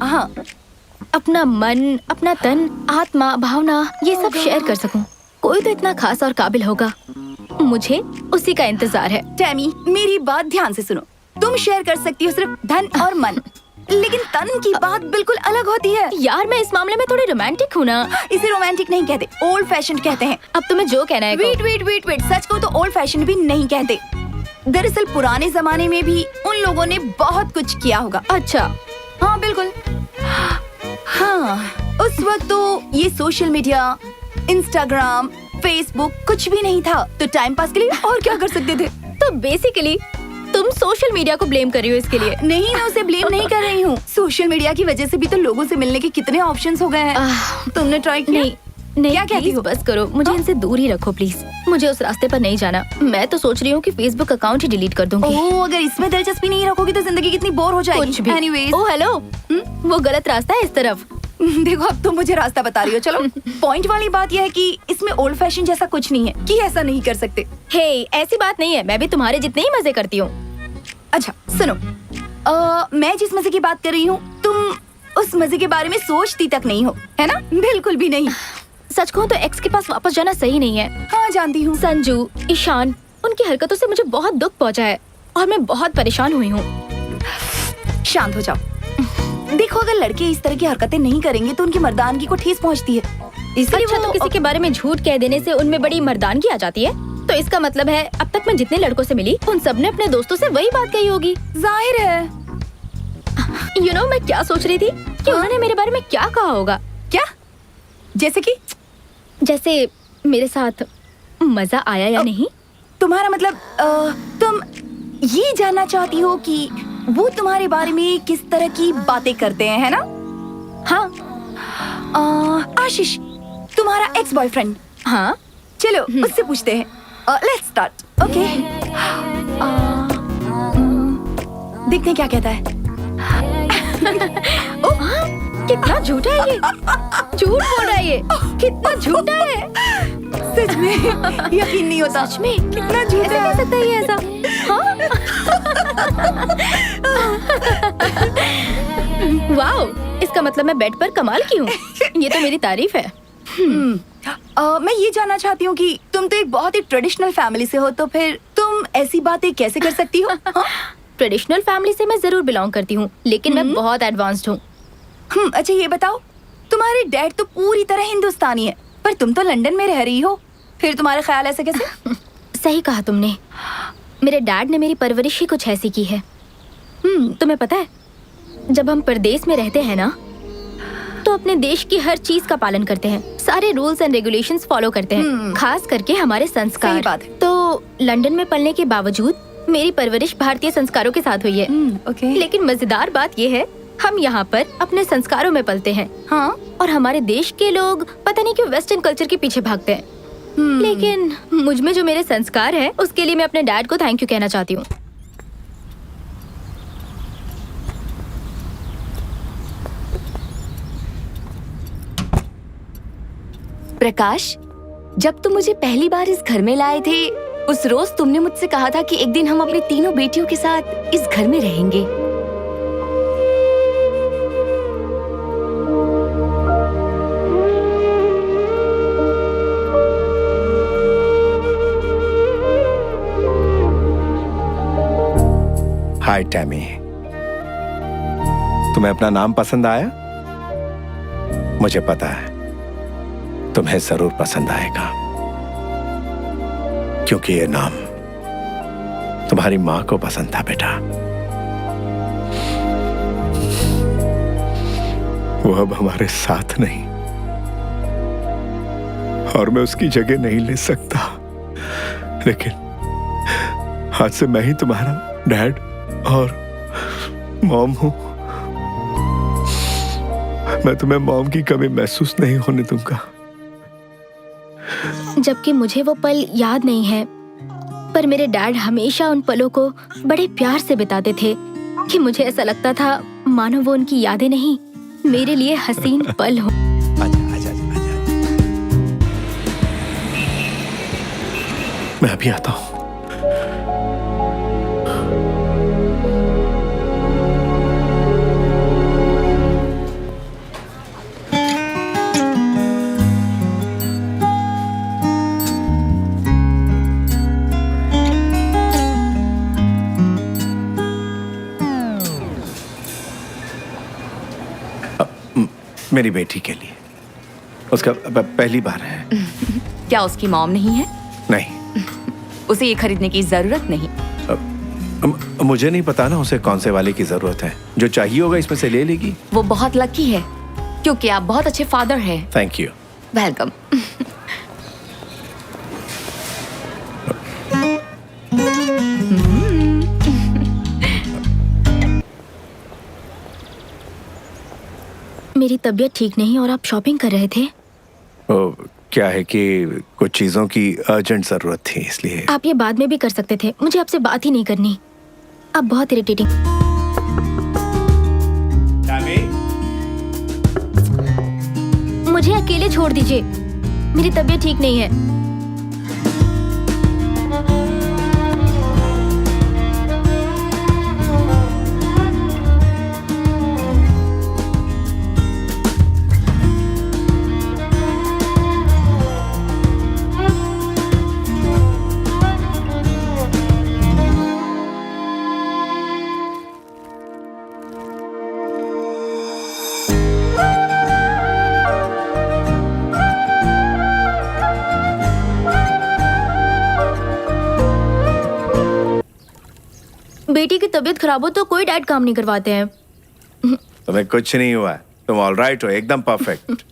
अपना मन, अपना तन, आत्मा, भावना ये सब शेयर कर सकूं। कोई तो इतना खास और काबिल होगा, मुझे उसी का इंतजार है। टेमी, मेरी बात ध्यान से सुनो। तुम शेयर कर सकती हो सिर्फ धन और मन, लेकिन तन की बात बिल्कुल अलग होती है। यार, मैं इस मामले में थोड़ी रोमांटिक हूँ ना। इसे रोमांटिक नहीं कहते, ओल्ड फैशन कहते हैं। अब तुम्हें जो कहना है वेट वेट वेट वेट, सच को तो ओल्ड फैशन भी नहीं कहते। दरअसल पुराने जमाने में भी उन लोगों ने बहुत कुछ किया होगा। अच्छा, हाँ बिल्कुल। हाँ, उस वक्त तो ये सोशल मीडिया, इंस्टाग्राम, फेसबुक कुछ भी नहीं था, तो टाइम पास के लिए और क्या कर सकते थे? तो बेसिकली तुम सोशल मीडिया को ब्लेम कर रही हो इसके लिए? नहीं, मैं उसे ब्लेम नहीं कर रही हूँ। सोशल मीडिया की वजह से भी तो लोगों से मिलने के कितने ऑप्शंस हो गए हैं। तुमने ट्राई किया? नहीं, क्या कहती हो? बस करो, मुझे इनसे दूर ही रखो प्लीज। मुझे उस रास्ते पर नहीं जाना। मैं तो सोच रही हूँ कि फेसबुक अकाउंट ही डिलीट कर दूंगी। ओह, अगर इसमें दिलचस्पी नहीं रखोगी तो जिंदगी कितनी बोर हो जाएगी। कुछ भी। Anyways, ओह हेलो, वो गलत रास्ता है इस तरफ। देखो, अब तुम मुझे रास्ता बता रही हो। चलो, पॉइंट वाली बात यह है कि इसमें ओल्ड फैशन जैसा कुछ नहीं है कि ऐसा नहीं कर सकते। हे, ऐसी बात नहीं है, मैं भी तुम्हारे जितने ही मजे करती हूँ। अच्छा सुनो, मैं जिस मजे की बात कर रही हूँ, तुम उस मजे के बारे में सोचती तक नहीं हो, है ना? बिल्कुल भी नहीं। सच कहूँ तो एक्स के पास वापस जाना सही नहीं है। हाँ जानती हूँ। संजू, ईशान, उनकी हरकतों से मुझे बहुत दुख पहुँचा है और मैं बहुत परेशान हुई हूँ। शांत हो जाओ। देखो, अगर लड़के इस तरह की हरकतें नहीं करेंगे तो उनकी मर्दानगी को ठेस पहुँचती है। इसलिए अच्छा, तो किसी के बारे में झूठ कह देने से उनमें बड़ी मर्दानगी आ जाती है? तो इसका मतलब है अब तक मैं जितने लड़कों से मिली उन सब ने अपने दोस्तों से वही बात कही होगी। जाहिर है। You know, मैं क्या सोच रही थी कि उन्होंने मेरे बारे में क्या कहा होगा। क्या? जैसे कि? जैसे मेरे साथ मजा आया या नहीं? तुम्हारा मतलब तुम ये जानना चाहती हो कि वो तुम्हारे बारे में किस तरह की बातें करते हैं, है ना? हाँ। आशीष, तुम्हारा एक्स बॉयफ्रेंड। हाँ, चलो उससे पूछते हैं। Let's start. ओके, देखते हैं क्या कहता है। कितना झूठा है ये। झूठ बोल रहा है ये। कितना झूठा है। सच में यकीन नहीं होता। सच में कितना झूठा कैसे है। कह सकता है ये ऐसा? वाओ, इसका मतलब मैं बेड पर कमाल की हूँ। ये तो मेरी तारीफ है। मैं ये जानना चाहती हूँ कि तुम तो एक बहुत ही ट्रेडिशनल फैमिली से हो, तो फिर तुम ऐसी बातें कैसे कर सकती हो? ट्रेडिशनल फैमिली से मैं जरूर बिलोंग करती हूँ, लेकिन मैं बहुत एडवांस्ड हूँ। अच्छा ये बताओ, तुम्हारे डैड तो पूरी तरह हिंदुस्तानी है, पर तुम तो लंदन में रह रही हो, फिर तुम्हारा ख्याल ऐसे कैसे? सही कहा तुमने। मेरे डैड ने मेरी परवरिश ही कुछ ऐसी की है। तुम्हें पता है, जब हम परदेश में रहते हैं ना, तो अपने देश की हर चीज का पालन करते हैं, सारे रूल्स एंड रेगुलेशंस फॉलो करते हैं, खास करके हमारे संस्कार। सही बात है। तो लंदन में पलने के बावजूद मेरी परवरिश भारतीय संस्कारों के साथ हुई है। ओके। लेकिन मजेदार बात ये है, हम यहाँ पर अपने संस्कारों में पलते हैं। हाँ। और हमारे देश के लोग पता नहीं क्यों वेस्टर्न कल्चर के पीछे भागते हैं। लेकिन मुझ में जो मेरे संस्कार हैं, उसके लिए मैं अपने डैड को थैंक यू कहना चाहती हूँ। प्रकाश, जब तुम मुझे पहली बार इस घर में लाए थे, उस रोज तुमने मुझसे कहा था कि एक दिन हम अपनी तीनों बेटियों के साथ इस घर में रहेंगे। हाय टैमी, तुम्हें अपना नाम पसंद आया? मुझे पता है तुम्हें जरूर पसंद आएगा, क्योंकि ये नाम तुम्हारी मां को पसंद था बेटा। वो अब हमारे साथ नहीं, और मैं उसकी जगह नहीं ले सकता, लेकिन आज से मैं ही तुम्हारा डैड और मॉम हूं। मैं तुम्हें मॉम की कमी महसूस नहीं होने दूंगा। जबकि मुझे वो पल याद नहीं है, पर मेरे डैड हमेशा उन पलों को बड़े प्यार से बिताते थे कि मुझे ऐसा लगता था मानो वो उनकी यादें नहीं, मेरे लिए हसीन पल हो। आजा, आजा, आजा, आजा। मैं अभी आता हूं। मेरी बेटी के लिए, उसका पहली बार है। क्या उसकी मॉम नहीं है? नहीं, उसे ये खरीदने की जरूरत नहीं। मुझे नहीं पता ना उसे कौन से वाले की जरूरत है। जो चाहिए होगा इसमें से ले लेगी। वो बहुत लकी है क्योंकि आप बहुत अच्छे फादर हैं। Thank you. वेलकम। मेरी तबीयत ठीक नहीं और आप शॉपिंग कर रहे थे। क्या है कि कुछ चीजों की अर्जेंट जरूरत थी, इसलिए। आप ये बाद में भी कर सकते थे, मुझे आपसे बात ही नहीं करनी। आप बहुत इरिटेटिंग। मुझे अकेले छोड़ दीजिए, मेरी तबीयत ठीक नहीं है। बेटी की तबीयत खराब हो तो कोई डैड काम नहीं करवाते हैं। तुम्हें कुछ नहीं हुआ है, तुम ऑल राइट हो, एकदम परफेक्ट।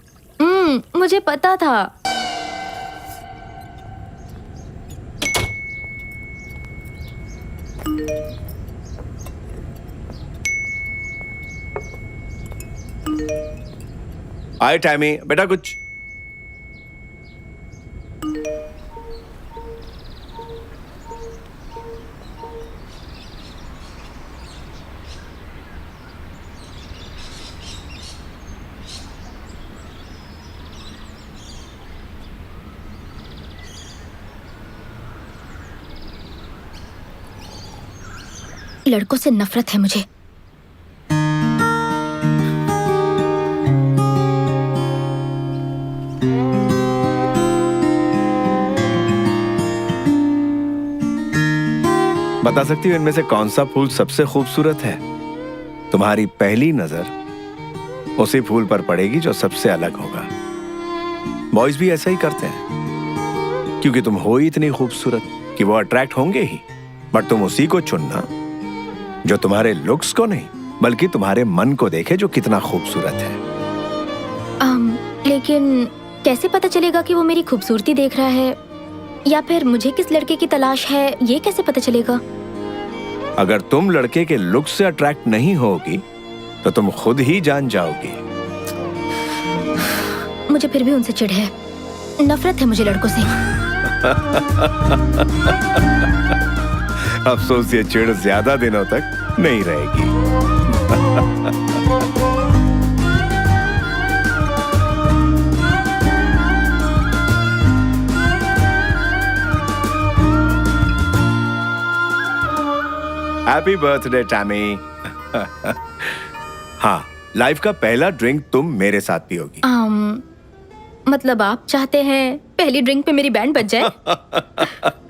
मुझे पता था। आए टैमी, बेटा कुछ। लड़कों से नफरत है मुझे। बता सकती हो इनमें से कौन सा फूल सबसे खूबसूरत है? तुम्हारी पहली नजर उसी फूल पर पड़ेगी जो सबसे अलग होगा। बॉयज भी ऐसा ही करते हैं, क्योंकि तुम हो ही इतनी खूबसूरत कि वो अट्रैक्ट होंगे ही। बट तुम उसी को चुनना जो तुम्हारे लुक्स को नहीं, बल्कि तुम्हारे मन को देखे जो कितना खूबसूरत है। लेकिन कैसे पता चलेगा कि वो मेरी खूबसूरती देख रहा है, या फिर मुझे किस लड़के की तलाश है, ये कैसे पता चलेगा? अगर तुम लड़के के लुक से अट्रैक्ट नहीं होगी तो तुम खुद ही जान जाओगी। मुझे फिर भी उनसे चिढ़ है, नफरत है मुझे लड़कों से। अफसोस ये चिढ़ ज्यादा दिनों तक नहीं रहेगी। Happy birthday Tammy. हाँ, लाइफ का पहला ड्रिंक तुम मेरे साथ पियोगी। मतलब आप चाहते हैं पहली ड्रिंक पे मेरी बैंड बज जाए?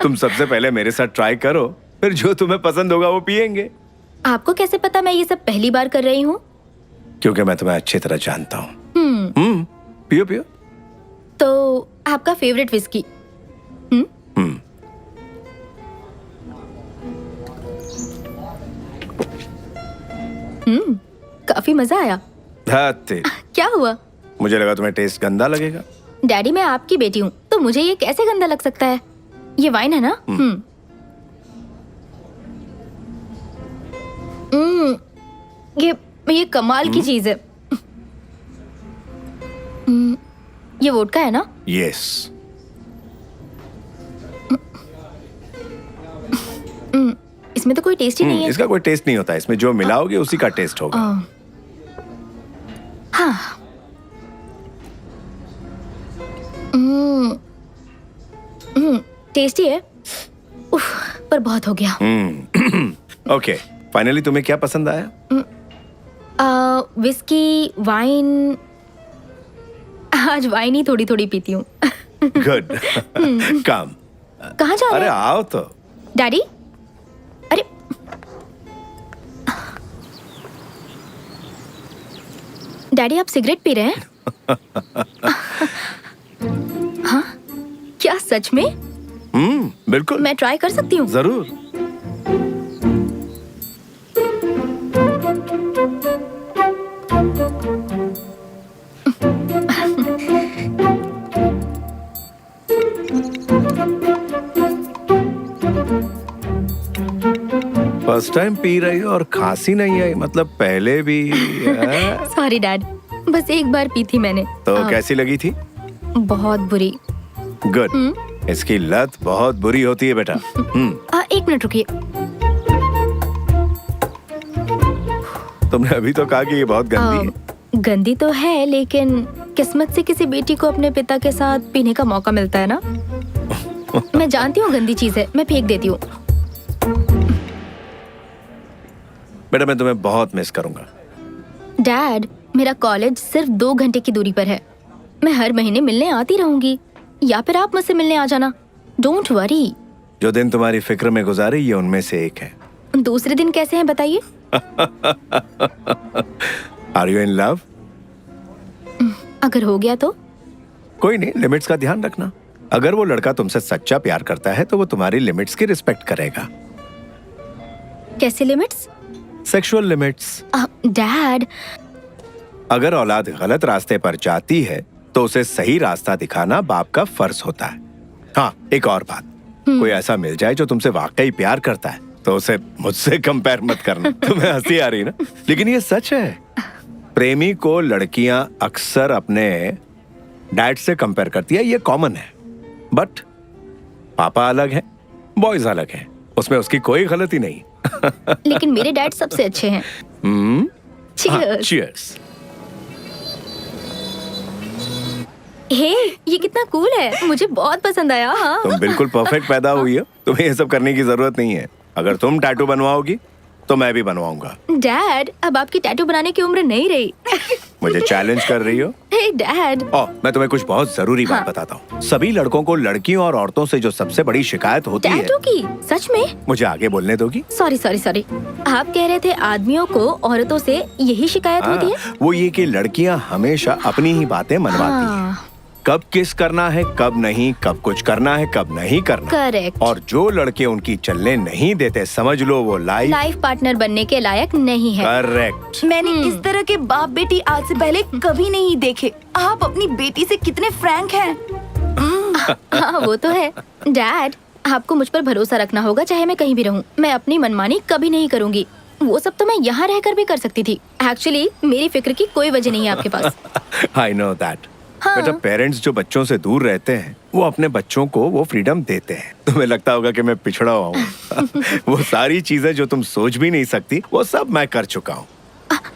तुम सबसे पहले मेरे साथ ट्राई करो, फिर जो तुम्हें पसंद होगा वो पियेंगे। आपको कैसे पता मैं ये सब पहली बार कर रही हूँ? क्योंकि मैं तुम्हें अच्छी तरह जानता हूँ। पियो पियो। तो आपका फेवरेट विस्की? काफी मजा आया। धत्ते। क्या हुआ? मुझे लगा तुम्हें टेस्ट गंदा लगेगा। डैडी, मैं आपकी बेटी हूँ तो मुझे ये कैसे गंदा लग सकता है? ये वाइन है ना? ये कमाल की चीज है। ये वोडका है ना? यस। इसमें तो कोई टेस्ट ही नहीं है। इसका कोई टेस्ट नहीं होता, इसमें जो मिलाओगे उसी का टेस्ट होगा। हाँ। टेस्टी है। उफ, पर बहुत हो गया। ओके, फाइनली तुम्हें क्या पसंद आया? Whisky, wine. आज वाइन ही थोड़ी थोड़ी पीती हूँ। गुड। कम। कहाँ जा रहे अरे हैं? आओ तो। डैडी? अरे डैडी, आप सिगरेट पी रहे हैं? हाँ? क्या सच में? बिल्कुल। मैं ट्राई कर सकती हूँ? जरूर। फर्स्ट टाइम पी रही हो और खांसी नहीं आई, मतलब पहले भी? सॉरी डैड, बस एक बार पी थी मैंने। तो कैसी लगी थी? बहुत बुरी। गुड। इसकी लत बहुत बुरी होती है बेटा। एक मिनट रुकिए। तुमने अभी तो कहा कि ये बहुत गंदी है। गंदी तो है, लेकिन किस्मत से किसी बेटी को अपने पिता के साथ पीने का मौका मिलता है ना। मैं जानती हूँ गंदी चीज है, मैं फेंक देती हूँ। बेटा मैं तुम्हें बहुत मिस करूंगा। डैड, मेरा कॉलेज सिर्फ 2 घंटे की दूरी पर है। मैं हर महीने मिलने आती रहूंगी, या फिर आप मुझसे मिलने आ जाना। Don't worry. जो दिन तुम्हारी फिक्र में गुजारे ये उनमें से एक है। दूसरे दिन कैसे हैं बताइए? Are you in love? अगर हो गया तो? कोई नहीं, लिमिट्स का ध्यान रखना। अगर वो लड़का तुमसे सच्चा प्यार करता है तो वो तुम्हारी लिमिट्स की रिस्पेक्ट करेगा। कैसे लिमिट्स? Sexual limits. डैड, अगर औलाद गलत रास्ते पर जाती है तो उसे सही रास्ता दिखाना बाप का फर्ज होता है। हाँ, एक और बात, कोई ऐसा मिल जाए जो तुमसे वाकई प्यार करता है तो उसे मुझसे कंपेयर मत करना। तुम्हें हंसी आ रही ना, लेकिन ये सच है। प्रेमी को लड़कियां अक्सर अपने डैड से कंपेयर करती है, ये कॉमन है। बट पापा अलग है, बॉयज अलग है, उसमें उसकी कोई गलती नहीं। लेकिन मेरे डैड सबसे अच्छे हैं। Cheers. चीयर्स। हे, ये कितना कूल है, मुझे बहुत पसंद आया। हाँ। तुम बिल्कुल परफेक्ट पैदा हुई हो, तुम्हें ये सब करने की जरूरत नहीं है। अगर तुम टैटू बनवाओगी तो मैं भी बनवाऊंगा। डैड, अब आपकी टैटू बनाने की उम्र नहीं रही। मुझे चैलेंज कर रही हो? हे डैड। मैं तुम्हें कुछ बहुत जरूरी बात बताता हूँ। सभी लड़कों को लड़कियों और औरतों से जो सबसे बड़ी शिकायत होती है। टैटू की? सच में? मुझे आगे बोलने दोगी? सॉरी सॉरी सॉरी, आप कह रहे थे आदमियों को औरतों से यही शिकायत होती है? वो ये कि लड़कियाँ हमेशा अपनी ही बातें मनवाती हैं। कब किस करना है, कब नहीं, कब कुछ करना है, कब नहीं करना। करेक्ट। और जो लड़के उनकी चलने नहीं देते, समझ लो वो लाइफ पार्टनर बनने के लायक नहीं है। करेक्ट। मैंने इस तरह के बाप बेटी आज से पहले कभी नहीं देखे। आप अपनी बेटी से कितने फ्रैंक हैं। हाँ, वो तो है। डैड, आपको मुझ पर भरोसा रखना होगा, चाहे मैं कहीं भी रहूं। मैं अपनी मनमानी कभी नहीं करूंगी। वो सब तो मैं यहाँ रहकर भी कर सकती थी। एक्चुअली मेरी फिक्र की कोई वजह नहीं है आपके पास। I know that. हाँ। बेटा, पेरेंट्स जो बच्चों से दूर रहते हैं वो अपने बच्चों को वो फ्रीडम देते हैं। तुम्हें लगता होगा कि मैं पिछड़ा हुआ हूँ। वो सारी चीजें जो तुम सोच भी नहीं सकती वो सब मैं कर चुका हूँ।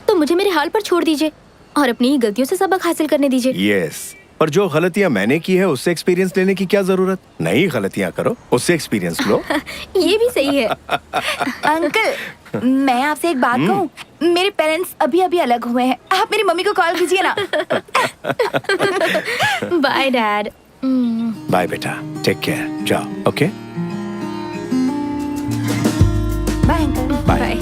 तो मुझे मेरे हाल पर छोड़ दीजिए और अपनी गलतियों से सबक हासिल करने दीजिए। यस, पर जो गलतियां मैंने की है उससे एक्सपीरियंस लेने की क्या जरूरत? नई गलतियां करो, उससे एक्सपीरियंस लो। ये भी सही है। अंकल, मैं आपसे एक बात कहूँ। मेरे पेरेंट्स अभी अभी अलग हुए हैं। आप मेरी मम्मी को कॉल कीजिए ना। Bye dad. बाय बेटा, टेक केयर, जाओ। Okay, bye uncle. Bye. Bye.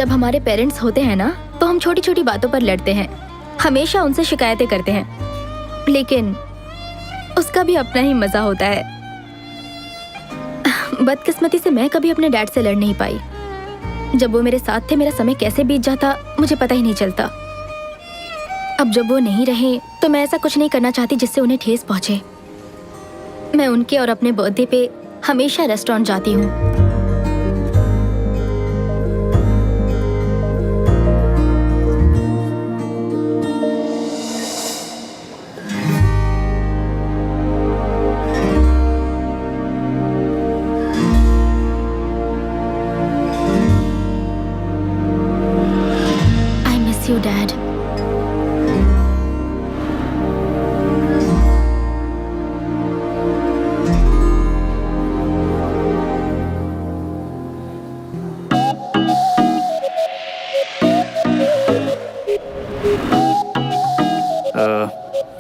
जब हमारे पेरेंट्स होते हैं ना तो हम छोटी छोटी बातों पर लड़ते हैं, हमेशा उनसे शिकायतें करते हैं, लेकिन उसका भी अपना ही मजा होता है। बदकिस्मती से मैं कभी अपने डैड से लड़ नहीं पाई। जब वो मेरे साथ थे मेरा समय कैसे बीत जाता मुझे पता ही नहीं चलता। अब जब वो नहीं रहे तो मैं ऐसा कुछ नहीं करना चाहती जिससे उन्हें ठेस पहुंचे। मैं उनके और अपने बर्थडे पे हमेशा रेस्टोरेंट जाती हूँ। I miss you, Dad.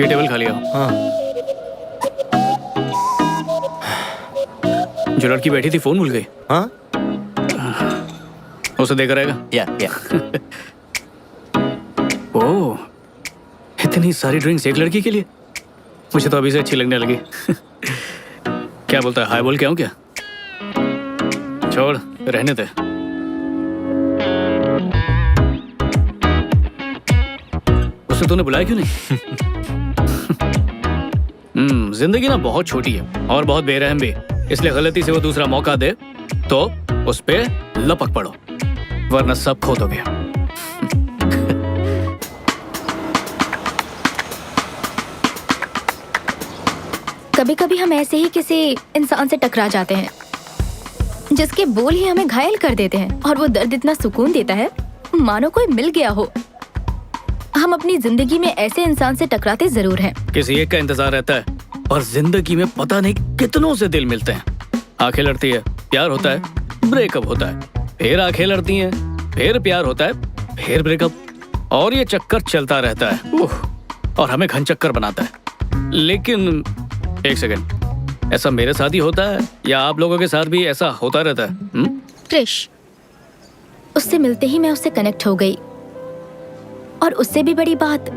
ये टेबल खाली हो। हाँ। जो लड़की बैठी थी फोन भूल गई। हाँ। उसे देकर रहेगा। या ओह, इतनी सारी ड्रिंक्स एक लड़की के लिए? मुझे तो अभी से अच्छी लगने लगी। क्या बोलता है, हाय बोल के आऊं क्या? छोड़, रहने दे। उसे तूने बुलाया क्यों नहीं? जिंदगी ना बहुत छोटी है और बहुत बेरहम भी, इसलिए गलती से वो दूसरा मौका दे तो उस पे लपक पड़ो, वरना सब खो दोगे। कभी कभी हम ऐसे ही किसी इंसान से टकरा जाते हैं जिसके बोल ही हमें घायल कर देते हैं, और वो दर्द इतना सुकून देता है मानो कोई मिल गया हो। हम अपनी जिंदगी में ऐसे इंसान से टकराते जरूर हैं। किसी एक का इंतजार रहता है और जिंदगी में पता नहीं कितनों से दिल मिलते हैं। आंखें लड़ती है, प्यार होता है, ब्रेकअप होता है, फिर आंखें लड़ती हैं, फिर प्यार होता है, फिर ब्रेकअप, और ये चक्कर चलता रहता है। और हमें घन चक्कर बनाता है। लेकिन एक सेकंड, ऐसा मेरे साथ ही होता है या आप लोगों के साथ भी ऐसा होता रहता है? क्रिश, उससे मिलते ही मैं उससे कनेक्ट हो गई, और उससे भी बड़ी बात,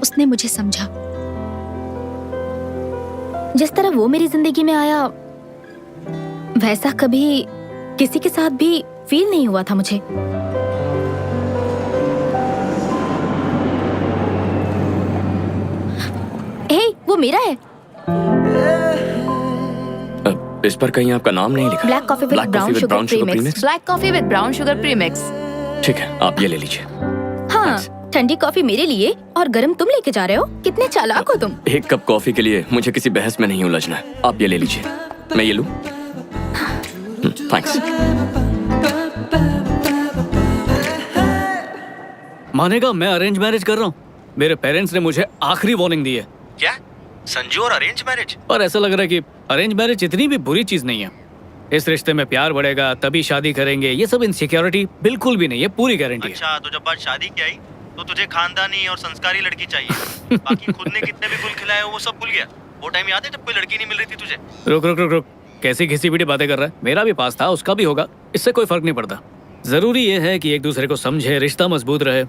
उसने मुझे समझा। जिस तरह वो मेरी जिंदगी में आया वैसा कभी किसी के साथ भी फील नहीं हुआ था मुझे। हे, वो मेरा है। इस पर कहीं आपका नाम नहीं लिखा। Black coffee with brown sugar premix. Black coffee with brown sugar premix. ठीक है, आप ये ले लीजिए। हाँ, ठंडी कॉफी मेरे लिए और गरम तुम लेके जा रहे हो। कितने चालाक हो तुम। एक कप कॉफी के लिए मुझे किसी बहस में नहीं उलझना है। आप ये ले लीजिए। मैं ये लूं? थैंक्स। मानेगा मैं अरेंज मैरिज कर रहा हूँ। मेरे पेरेंट्स ने मुझे आखिरी वार्निंग दी है। क्या? संजू और अरेंज मैरिज? और ऐसा लग रहा है कि अरेंज मैरिज इतनी भी बुरी चीज नहीं है। इस रिश्ते में प्यार बढ़ेगा तभी शादी करेंगे, ये सब इनसिक्योरिटी बिल्कुल भी नहीं है, पूरी गारंटी है। अच्छा, तो जब बात शादी की आई तो तुझे खानदानी और संस्कारी लड़की चाहिए। बाकी खुद ने कितने भी गुल खिलाए हो वो सब भूल गया। वो टाइम याद है जब कोई लड़की नहीं मिल रही थी तुझे? रुक रुक रुक रुक, कैसी घिसी पिटी बातें कर रहा है? मेरा भी पास था, उसका भी होगा, इससे कोई फर्क नहीं पड़ता। जरूरी ये है कि एक दूसरे को समझे, रिश्ता मजबूत रहे।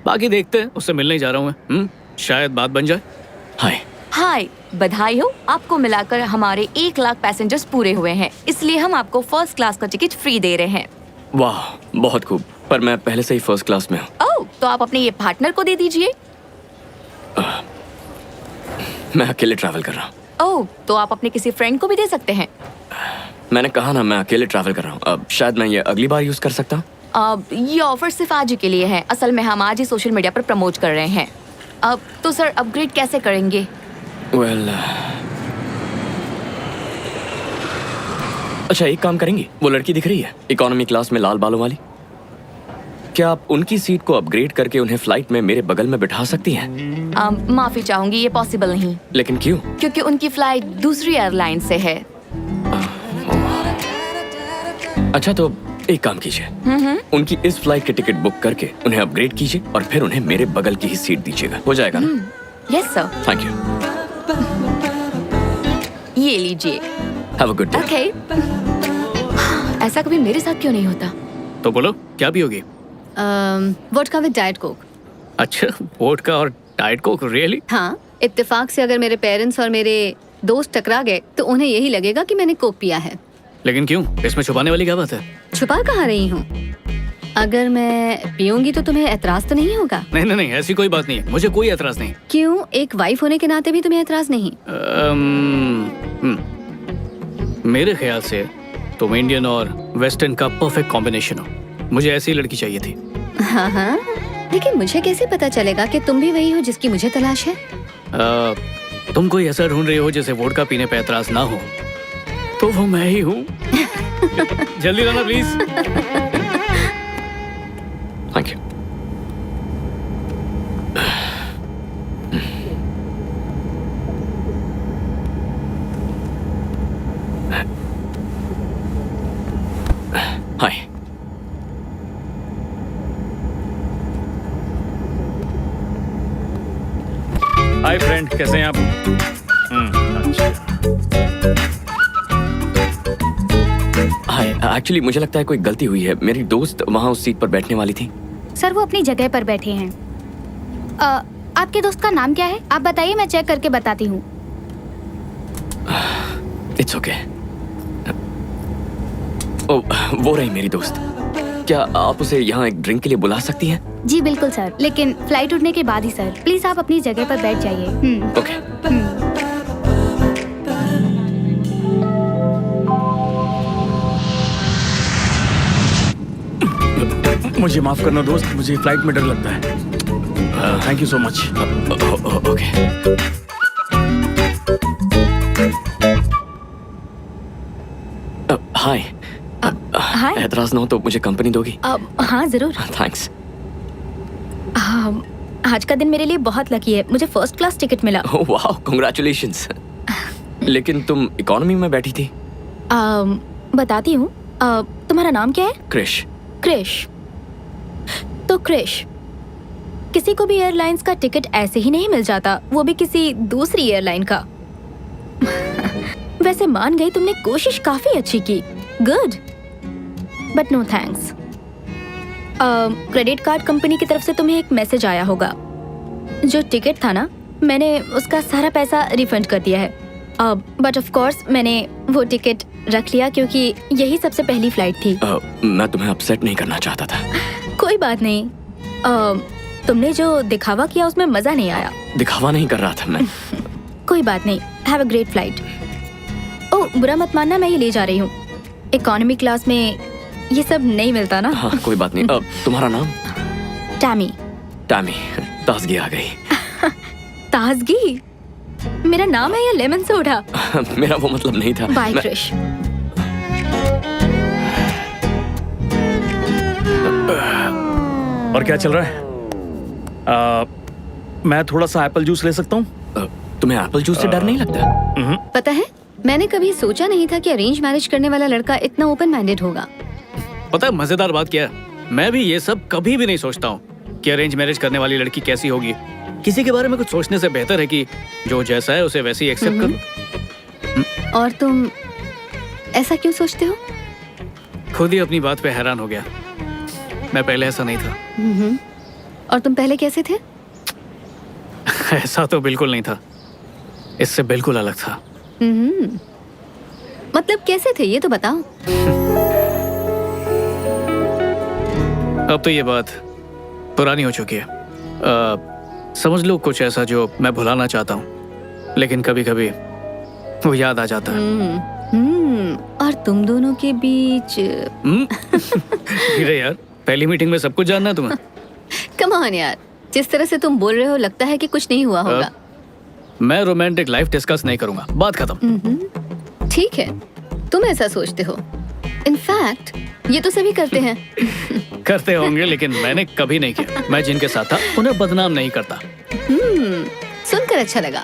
बाकी देखते हैं, उससे मिलने जा रहा हूँ मैं। शायद बात बन जाए। हाय। हाय, बधाई हो, आपको मिलाकर हमारे 1 लाख पैसेंजर्स पूरे हुए हैं, इसलिए हम आपको फर्स्ट क्लास का टिकट फ्री दे रहे हैं। वाह, बहुत खूब। पर मैं पहले से ही फर्स्ट क्लास में हूँ। ओह, तो आप अपने ये पार्टनर को दे दीजिए। मैं अकेले ट्रैवल कर रहा हूँ। ओह, तो आप अपने किसी फ्रेंड को भी दे सकते हैं। मैंने कहा ना, मैं अकेले ट्रैवल कर रहा हूँ। अब शायद मैं ये अगली बार यूज कर सकता हूँ। अब ये ऑफर सिर्फ आज ही के लिए है। असल में हम आज ही सोशल मीडिया पर प्रमोट कर रहे हैं। अब तो सर अपग्रेड कैसे करेंगे? वेल, अच्छा एक काम करेंगी, वो लड़की दिख रही है इकोनॉमी क्लास में लाल बालों वाली, क्या आप उनकी सीट को अपग्रेड करके उन्हें फ्लाइट में मेरे बगल में बिठा सकती हैं? माफी चाहूंगी, ये पॉसिबल नहीं। लेकिन क्यों? क्योंकि उनकी फ्लाइट दूसरी एयरलाइन से है। अच्छा, तो एक काम कीजिए, उनकी इस फ्लाइट की टिकट बुक करके उन्हें अपग्रेड कीजिए और फिर उन्हें मेरे बगल की ही सीट दीजिएगा। हो जाएगा ना? Yes sir. Thank you. ये लीजिए। Have a good day. Okay. ऐसा कभी मेरे साथ क्यों नहीं होता? तो बोलो क्या पियोगी? Vodka with diet Coke. अच्छा, वोडका और डाइट कोक, रियली? हाँ, इत्तेफाक से अगर मेरे पेरेंट्स और मेरे दोस्त टकरा गए तो उन्हें यही लगेगा कि मैंने कोक पिया है। लेकिन क्यों, इसमें छुपाने वाली क्या बात है? छुपा कहाँ रही हूँ? अगर मैं पीऊंगी तो तुम्हें एतराज तो नहीं होगा? नहीं नहीं नहीं, ऐसी कोई बात नहीं है, मुझे कोई एतराज नहीं। क्यों, एक वाइफ होने के नाते भी तुम्हें एतराज नहीं? मेरे ख्याल से तुम इंडियन और वेस्टर्न का परफेक्ट कॉम्बिनेशन हो। मुझे ऐसी लड़की चाहिए थी। हाँ हाँ, लेकिन मुझे कैसे पता चलेगा कि तुम भी वही हो जिसकी मुझे तलाश है? तुम कोई ऐसा ढूंढ रही हो जिसे वोडका पीने पे एतराज ना हो, तो वो मैं ही हूँ। जल्दी लाना please. Thank you. Hi. Hi friend, कैसे हैं आप? अच्छा। हाय, एक्चुअली मुझे लगता है कोई गलती हुई है। मेरी दोस्त वहाँ उस सीट पर बैठने वाली थी। सर वो अपनी जगह पर बैठे हैं। आपके दोस्त का नाम क्या है? आप बताइए, मैं चेक करके बताती हूँ। It's okay. ओ, वो रही मेरी दोस्त। क्या आप उसे यहाँ एक ड्रिंक के लिए बुला सकती हैं? जी बिल्कुल सर, लेकिन फ्लाइट उठने के बाद ही सर। प्लीज आप अपनी जगह पर बैठ जाइए। ओके। मुझे माफ करना दोस्त, मुझे फ्लाइट में डर लगता है। Thank you so much. Okay. Hi. Hi. एतराज ना हो तो मुझे कंपनी दोगी? हाँ जरूर। थैंक्स। आज का दिन मेरे लिए बहुत लकी है, मुझे फर्स्ट क्लास टिकट मिला। वाह, कांग्रेचुलेशंस। लेकिन तुम इकोनॉमी में बैठी थी। बताती हूँ। तुम्हारा नाम क्या है? क्रिश। क्रिश। तो क्रिश, किसी को भी एयरलाइंस का टिकट ऐसे ही नहीं मिल जाता, वो भी किसी दूसरी एयरलाइन का। वैसे मान गई, तुमने कोशिश काफी अच्छी की। Good, but no thanks. Credit card company की तरफ से तुम्हें एक मैसेज आया होगा। जो टिकट था ना, मैंने उसका सारा पैसा रिफंड कर दिया है। बट ऑफ कोर्स मैंने वो टिकट रख लिया क्योंकि यही सबसे पहली फ्लाइट थी। मैं तुम्हें अपसेट नहीं करना चाहता था। कोई बात नहीं। तुमने जो दिखावा किया उसमें मजा नहीं आया। दिखावा नहीं कर रहा था मैं। कोई बात नहीं। Have a great flight. Oh, बुरा मत मानना, मैं ये ले जा रही हूँ। इकोनॉमी क्लास में ये सब नहीं मिलता ना। हाँ, कोई बात नहीं। तुम्हारा नाम? टैमी। टैमी, ताजगी आ गई। ताजगी मेरा नाम है या लेमन सोडा? मेरा वो मतलब नहीं था। बाय क्रिश। और क्या चल रहा है? मैं थोड़ा सा एप्पल जूस ले सकता हूँ? तुम्हें एप्पल जूस से डर नहीं लगता? पता है, मैंने कभी सोचा नहीं था कि अरेंज मैरिज करने वाला लड़का इतना ओपन माइंडेड होगा। पता है मजेदार बात क्या है, मैं भी ये सब कभी भी नहीं सोचता हूँ कि अरेंज मैरिज करने वाली लड़की कैसी होगी। किसी के बारे में कुछ सोचने से बेहतर है कि जो जैसा है उसे वैसे ही एक्सेप्ट कर लो। और तुम ऐसा क्यों सोचते हो? खुद ही अपनी बात पे हैरान हो गया। मैं पहले ऐसा नहीं था। और तुम पहले कैसे थे? ऐसा तो बिल्कुल नहीं था, इससे बिल्कुल अलग था। मतलब कैसे थे, ये तो बताओ। अब तो ये बात पुरानी हो चुकी है। समझ लो कुछ ऐसा जो मैं भुलाना चाहता हूँ, लेकिन कभी कभी वो याद आ जाता है। और तुम दोनों के बीच हीरे यार, पहली मीटिंग में सब कुछ जानना है तुम्हें। कम ऑन यार, जिस तरह से तुम बोल रहे हो लगता है कि कुछ नहीं हुआ होगा। मैं रोमांटिक लाइफ डिस्कस नहीं करूंगा, बात खत्म। ठीक है, तुम ऐसा सोचते हो। इनफैक्ट ये तो सभी करते हैं। करते होंगे, लेकिन मैंने कभी नहीं किया। मैं जिनके साथ था उन्हें बदनाम नहीं करता। सुनकर अच्छा लगा।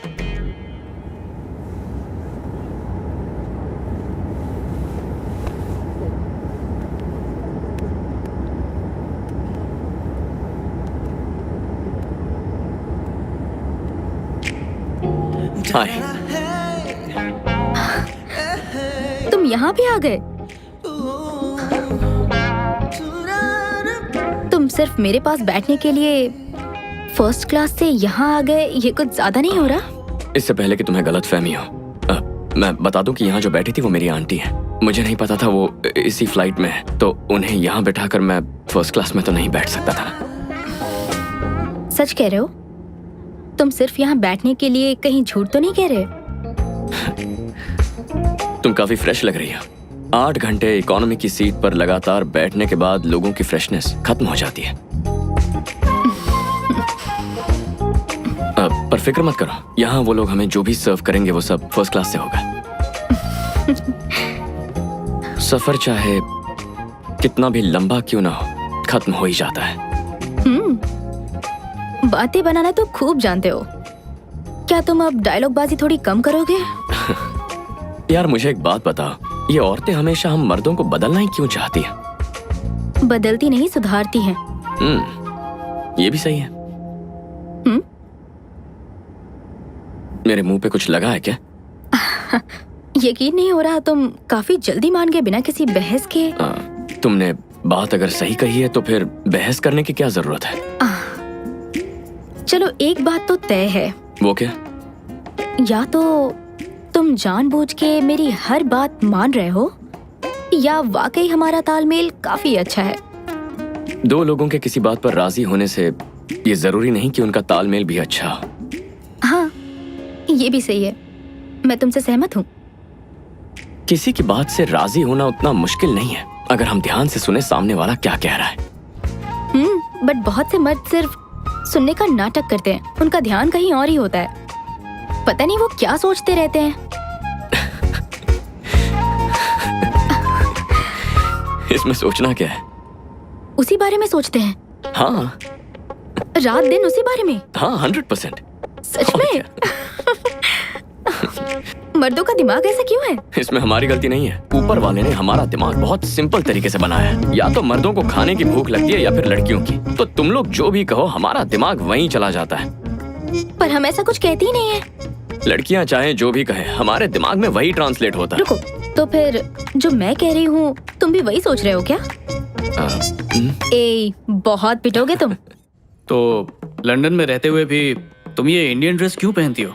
हाय। तुम यहाँ भी आ गए? सिर्फ मेरे पास बैठने के लिए फर्स्ट क्लास से यहाँ आ गए, ये कुछ ज्यादा नहीं हो रहा? इससे पहले कि तुम्हें गलत फहमी हो, मैं बता दूं कि यहाँ जो बैठी थी वो मेरी आंटी है। मुझे नहीं पता था वो इसी फ्लाइट में है, तो उन्हें यहाँ बैठाकर मैं फर्स्ट क्लास में तो नहीं बैठ सकता था ना। सच कह रहे हो? तुम सिर्फ यहाँ बैठने के लिए कहीं झूठ तो नहीं कह रहे? तुम काफी फ्रेश लग रही हो। 8 घंटे इकोनॉमी की सीट पर लगातार बैठने के बाद लोगों की फ्रेशनेस खत्म हो जाती है। पर फिक्र मत करो, यहाँ वो लोग हमें जो भी सर्व करेंगे वो सब फर्स्ट क्लास से होगा। सफर चाहे कितना भी लंबा क्यों ना हो, खत्म हो ही जाता है। बातें बनाना तो खूब जानते हो। क्या तुम अब डायलॉग बाजी थोड़ी कम करोगे? यार मुझे एक बात बताओ, ये औरतें हमेशा हम मर्दों को बदलना ही क्यों चाहती हैं? बदलती नहीं, सुधारती हैं। ये भी सही है। मेरे मुंह पे कुछ लगा है क्या? यकीन नहीं हो रहा, तुम काफी जल्दी मान गए बिना किसी बहस के। तुमने बात अगर सही कही है तो फिर बहस करने की क्या जरूरत है? चलो एक बात तो तय है। वो क्या? या तो तुम जानबूझ के मेरी हर बात मान रहे हो, या वाकई हमारा तालमेल काफी अच्छा है। 2 लोगों के किसी बात पर राजी होने से ये जरूरी नहीं कि उनका तालमेल भी अच्छा हो। हाँ, ये भी सही है। मैं तुमसे सहमत हूँ। किसी की बात से राजी होना उतना मुश्किल नहीं है अगर हम ध्यान से सुने सामने वाला क्या कह रहा है। बट बहुत से मर्द सिर्फ सुनने का नाटक करते हैं, उनका ध्यान कहीं और ही होता है। पता नहीं वो क्या सोचते रहते हैं। इसमें सोचना क्या है? उसी बारे में सोचते हैं। हाँ, रात दिन उसी बारे में। हाँ, 100%। सच में? मर्दों का दिमाग ऐसा क्यों है? इसमें हमारी गलती नहीं है। ऊपर वाले ने हमारा दिमाग बहुत सिंपल तरीके से बनाया है। या तो मर्दों को खाने की भूख लगती है या फिर लड़कियों की। तो तुम लोग जो भी कहो, हमारा दिमाग वहीं चला जाता है। पर हम ऐसा कुछ कहते ही नहीं है। लड़कियां चाहे जो भी कहे, हमारे दिमाग में वही ट्रांसलेट होता है। रुको, तो फिर जो मैं कह रही हूँ तुम भी वही सोच रहे हो क्या? बहुत पिटोगे तुम। तो लंदन में रहते हुए भी तुम ये इंडियन ड्रेस क्यों पहनती हो?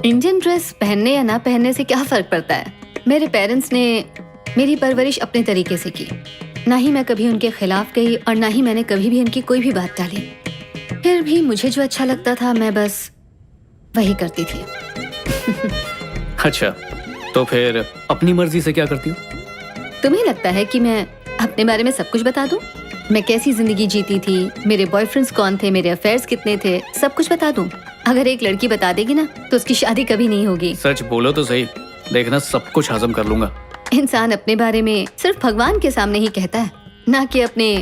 इंडियन ड्रेस पहनने या ना पहनने से क्या फर्क पड़ता है? मेरे पेरेंट्स ने मेरी परवरिश अपने तरीके से की। ना ही मैं कभी उनके खिलाफ गई और ना ही मैंने कभी भी उनकी कोई भी बात टाली। फिर भी मुझे जो अच्छा लगता था मैं बस वही करती थी। अच्छा, तो फिर अपनी मर्जी से क्या करती हो? तुम्हें लगता है कि मैं अपने बारे में सब कुछ बता दूं? मैं कैसी जिंदगी जीती थी, मेरे बॉयफ्रेंड्स कौन थे, मेरे अफेयर्स कितने थे, सब कुछ बता दूं? अगर एक लड़की बता देगी ना तो उसकी शादी कभी नहीं होगी। सच बोलो तो सही, देखना सब कुछ हजम कर लूंगा। इंसान अपने बारे में सिर्फ भगवान के सामने ही कहता है, ना कि अपने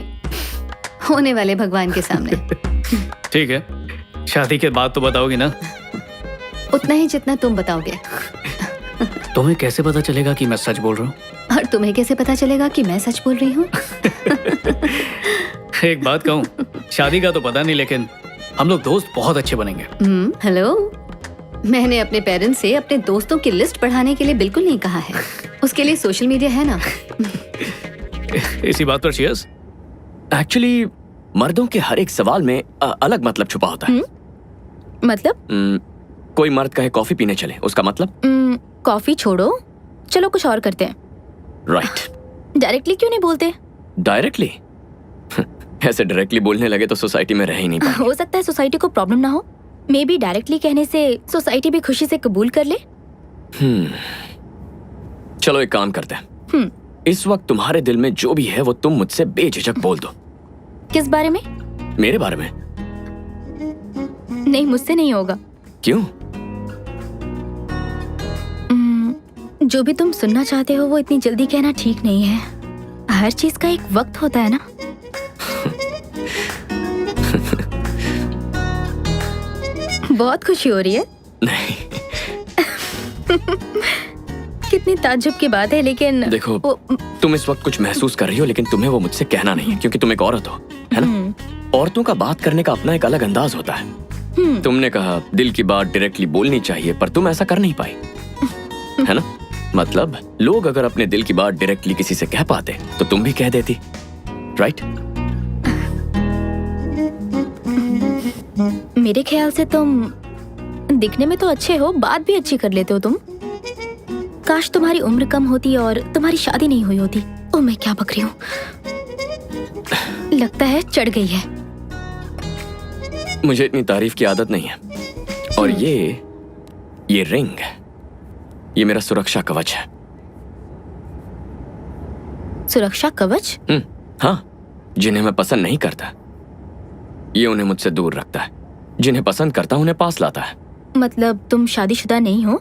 होने वाले भगवान के सामने। ठीक है, शादी के बाद तो बताओगी ना? उतना ही जितना तुम बताओगे। तुम्हें कैसे पता चलेगा कि मैं सच बोल रहा हूँ? और तुम्हें कैसे पता चलेगा कि मैं सच बोल रही हूँ? एक बात कहूँ, शादी का तो पता नहीं, लेकिन हम लोग दोस्त बहुत अच्छे बनेंगे। हेलो, मैंने अपने पेरेंट्स से अपने दोस्तों की लिस्ट बढ़ाने के लिए बिल्कुल नहीं कहा है। उसके लिए सोशल मीडिया है ना। इसी बात पर चीयर्स। एक्चुअली मर्दों के हर एक सवाल में अलग मतलब छुपा होता है। मतलब? कोई मर्द कहे कॉफी पीने चले, उसका मतलब? कॉफी छोड़ो, चलो कुछ और करते हैं। राइट। डायरेक्टली क्यों नहीं बोलते? डायरेक्टली? ऐसे डायरेक्टली बोलने लगे तो सोसाइटी में रह ही नहीं पाएंगे। हो सकता है सोसाइटी को प्रॉब्लम ना हो। मे बी डायरेक्टली कहने से सोसाइटी भी खुशी से कबूल कर ले। चलो एक काम करते हैं। इस वक्त तुम्हारे दिल में जो भी है वो तुम मुझसे बेझिझक बोल दो। किस बारे में? मेरे बारे में। नहीं, मुझसे नहीं होगा। क्यों? जो भी तुम सुनना चाहते हो वो इतनी जल्दी कहना ठीक नहीं है। हर चीज का एक वक्त होता है ना। बहुत खुशी हो रही है। नहीं। कितनी ताज्जुब की बात है, लेकिन देखो, तुम इस वक्त कुछ महसूस कर रही हो, लेकिन तुम्हें वो मुझसे कहना नहीं है क्योंकि तुम एक औरत हो, है ना? औरतों का बात करने का अपना एक अलग अंदाज होता है। तुमने कहा दिल की बात डायरेक्टली बोलनी चाहिए, पर तुम ऐसा कर नहीं पाई, है ना? मतलब लोग अगर अपने दिल की बात डायरेक्टली किसी से कह पाते तो तुम भी कह देती, राइट? मेरे ख्याल से तुम दिखने में तो अच्छे हो, बात भी अच्छी कर लेते हो तुम। काश तुम्हारी उम्र कम होती और तुम्हारी शादी नहीं हुई होती। ओ मैं क्या बक रही हूँ, लगता है चढ़ गई है। मुझे इतनी तारीफ की आदत नहीं है। और ये रिंग, ये मेरा सुरक्षा कवच है। सुरक्षा कवच? हाँ, जिन्हें मैं पसंद नहीं करता ये उन्हें मुझसे दूर रखता है, जिन्हें पसंद करता उन्हें पास लाता है। मतलब तुम शादीशुदा नहीं हो?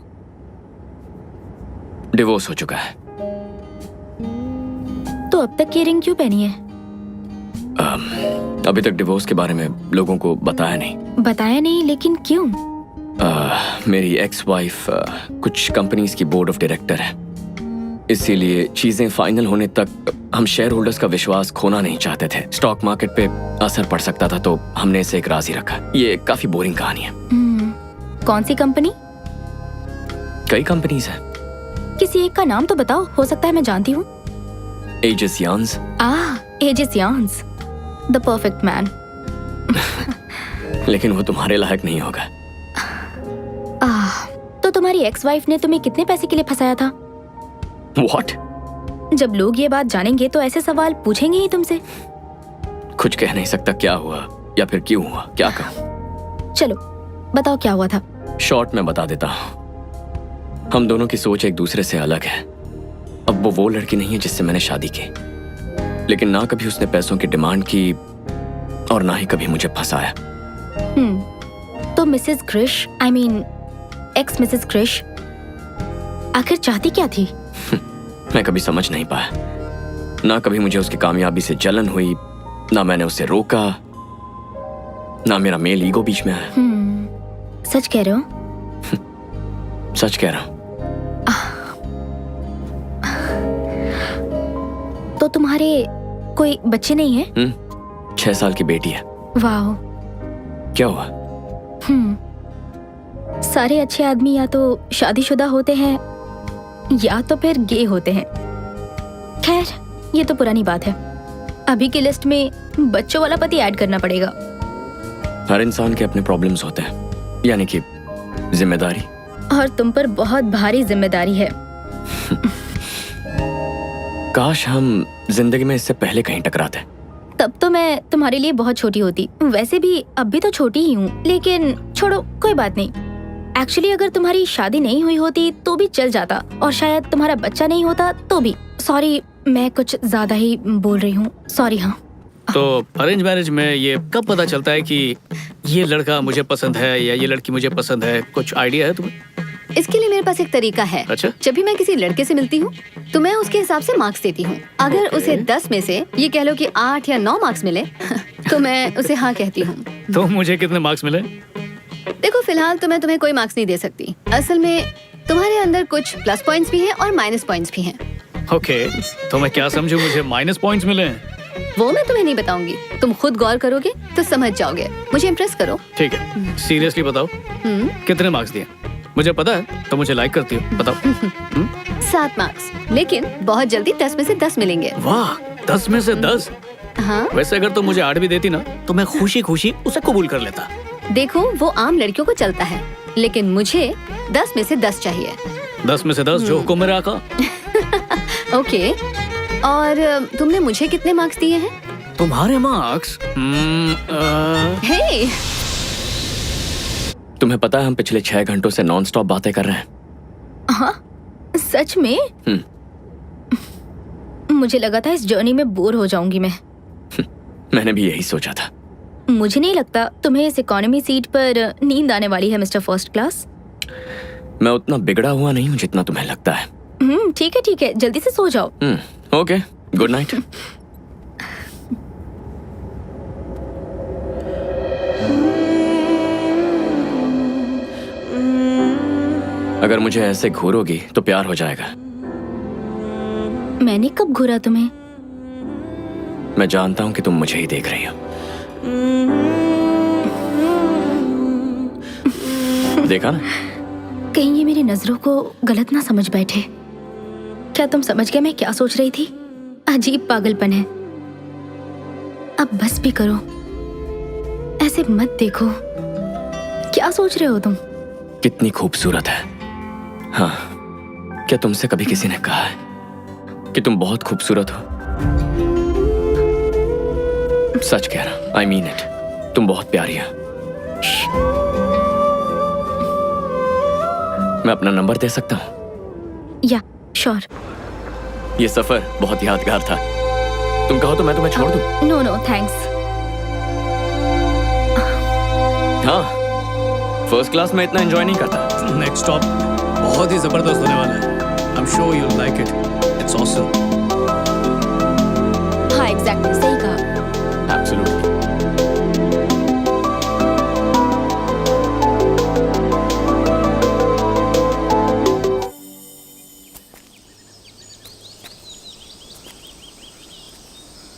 डिवोर्स हो चुका है। तो अब तक ये रिंग क्यों पहनी है? अभी तक डिवोर्स के बारे में लोगों को बताया नहीं। बताया नहीं, लेकिन क्यों? मेरी एक्स वाइफ कुछ कंपनीज की बोर्ड ऑफ डायरेक्टर है, इसीलिए चीजें फाइनल होने तक हम शेयर होल्डर्स का विश्वास खोना नहीं चाहते थे। स्टॉक मार्केट पे असर पड़ सकता था, तो हमने इसे एक राज ही रखा। ये काफी बोरिंग कहानी है। कौन सी कंपनी? कई कंपनीज हैं। किसी एक का नाम तो बताओ, हो सकता है मैं जानती हूँ। एजिस यार्न्स। एजिस यार्न्स, द परफेक्ट मैन। लेकिन वो तुम्हारे लायक नहीं होगा। तो तुम्हारी एक्स वाइफ ने तुम्हें कितने पैसे के लिए फंसाया था? What? जब लोग ये बात जानेंगे तो ऐसे सवाल पूछेंगे ही तुमसे। कुछ कह नहीं सकता क्या हुआ या फिर क्यों हुआ, क्या कहूँ। चलो बताओ क्या हुआ था। शॉर्ट में बता देता हूँ। हम दोनों की सोच एक दूसरे से अलग है। अब वो लड़की नहीं है जिससे मैंने शादी की, लेकिन ना कभी उसने पैसों की डिमांड की और ना ही कभी मुझे फंसाया। तो Mrs Krish, I mean ex Mrs Krish, आखिर चाहती क्या थी? मैं कभी समझ नहीं पाया। ना कभी मुझे उसकी कामयाबी से जलन हुई, ना मैंने उसे रोका, ना मेरा मेल ईगो बीच में आया। सच कह रहे हो? सच कह रहा हूँ। तो तुम्हारे कोई बच्चे नहीं है? 6 साल की बेटी है। वाह। क्या हुआ? सारे अच्छे आदमी या तो शादीशुदा होते हैं या तो फिर गे होते हैं। खैर ये तो पुरानी बात है। अभी की लिस्ट में बच्चों वाला पति ऐड करना पड़ेगा। हर इंसान के अपने प्रॉब्लम्स होते हैं, यानी कि जिम्मेदारी। और तुम पर बहुत भारी जिम्मेदारी है। काश हम जिंदगी में इससे पहले कहीं टकराते। तब तो मैं तुम्हारे लिए बहुत छोटी होती। वैसे भी अब भी तो छोटी ही हूँ, लेकिन छोड़ो कोई बात नहीं। एक्चुअली अगर तुम्हारी शादी नहीं हुई होती तो भी चल जाता, और शायद तुम्हारा बच्चा नहीं होता तो भी। सॉरी, मैं कुछ ज्यादा ही बोल रही हूँ, सॉरी। हाँ, तो अरेंज मैरिज में ये कब पता चलता है कि ये लड़का मुझे पसंद है या ये लड़की मुझे पसंद है? कुछ आइडिया है तुम्हें? इसके लिए मेरे पास एक तरीका है। अच्छा? जब भी मैं किसी लड़के से मिलती हूँ तो मैं उसके हिसाब से मार्क्स देती हूँ। अगर उसे 10 में से ये कह लो कि 8 या 9 मार्क्स मिले तो मैं उसे हाँ कहती हूँ। तो मुझे कितने मार्क्स मिले? देखो फिलहाल तो मैं तुम्हें कोई मार्क्स नहीं दे सकती। असल में तुम्हारे अंदर कुछ प्लस पॉइंट्स भी हैं और माइनस पॉइंट्स भी हैं। ओके, तो मैं क्या समझूं मुझे माइनस पॉइंट्स मिले हैं? वो मैं तुम्हें नहीं बताऊंगी, तुम खुद गौर करोगे तो समझ जाओगे। मुझे इम्प्रेस करो। ठीक है, सीरियसली बताओ कितने मार्क्स दिए? मुझे पता है तो मुझे लाइक करती हो, बताओ। 7 मार्क्स, लेकिन बहुत जल्दी 10 में से 10 मिलेंगे। वाह, 10 में से 10? हाँ। वैसे अगर तुम मुझे 8 भी देती ना तो मैं खुशी खुशी उसे कबूल कर लेता। देखो वो आम लड़कियों को चलता है, लेकिन मुझे 10 में से 10 चाहिए। 10 में से 10 जो हुक्म मेरा आका। ओके, और तुमने मुझे कितने मार्क्स दिए हैं? तुम्हारे मार्क्स? हे, तुम्हें पता है हम पिछले 6 घंटों से नॉन स्टॉप बातें कर रहे हैं। हाँ, सच में? मुझे लगा था इस जर्नी में बोर हो जाऊंगी मैं। मैंने भी यही सोचा था। मुझे नहीं लगता तुम्हें इस इकोनॉमी सीट पर नींद आने वाली है मिस्टर फर्स्ट क्लास। मैं उतना बिगड़ा हुआ नहीं हूँ जितना तुम्हें लगता है। ठीक है, जल्दी से सो जाओ। Okay, good night. अगर मुझे ऐसे घूरोगी तो प्यार हो जाएगा। मैंने कब घूरा तुम्हें? मैं जानता हूँ कि तुम मुझे ही देख रही हो। देखा ना? कहीं ये मेरी नजरों को गलत ना समझ बैठे। क्या तुम समझ गए मैं क्या सोच रही थी? अजीब पागलपन है। अब बस भी करो, ऐसे मत देखो। क्या सोच रहे हो तुम? कितनी खूबसूरत है। हाँ, क्या तुमसे कभी किसी ने कहा है कि तुम बहुत खूबसूरत हो? सच कह रहा, आई मीन इट। तुम बहुत प्यारी हो। मैं अपना नंबर दे सकता हूँ? या श्योर। ये सफर बहुत यादगार था। तुम कहो तो मैं तुम्हें छोड़ दूं? No no thanks. हाँ, फर्स्ट क्लास में इतना एंजॉय नहीं करता। नेक्स्ट स्टॉप बहुत ही जबरदस्त होने वाला है। I am sure you will like it. It's awesome. हाँ एग्जैक्टली, सही कहा। एब्सोल्युटली।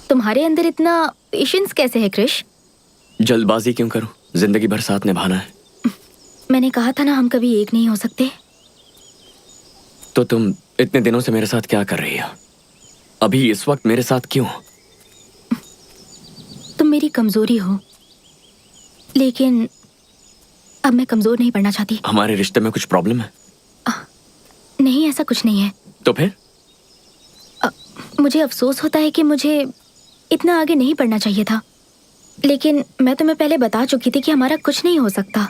तुम्हारे अंदर इतना पेशेंस कैसे है क्रिश? जल्दबाजी क्यों करूं? जिंदगी भर साथ निभाना है। मैंने कहा था ना हम कभी एक नहीं हो सकते। तो तुम इतने दिनों से मेरे साथ क्या कर रही हो? अभी इस वक्त मेरे साथ क्यों? तुम मेरी कमजोरी हो, लेकिन अब मैं कमजोर नहीं पड़ना चाहती। हमारे रिश्ते में कुछ प्रॉब्लम है? नहीं, ऐसा कुछ नहीं है। तो फिर? मुझे अफसोस होता है कि मुझे इतना आगे नहीं बढ़ना चाहिए था, लेकिन मैं तुम्हें पहले बता चुकी थी कि हमारा कुछ नहीं हो सकता।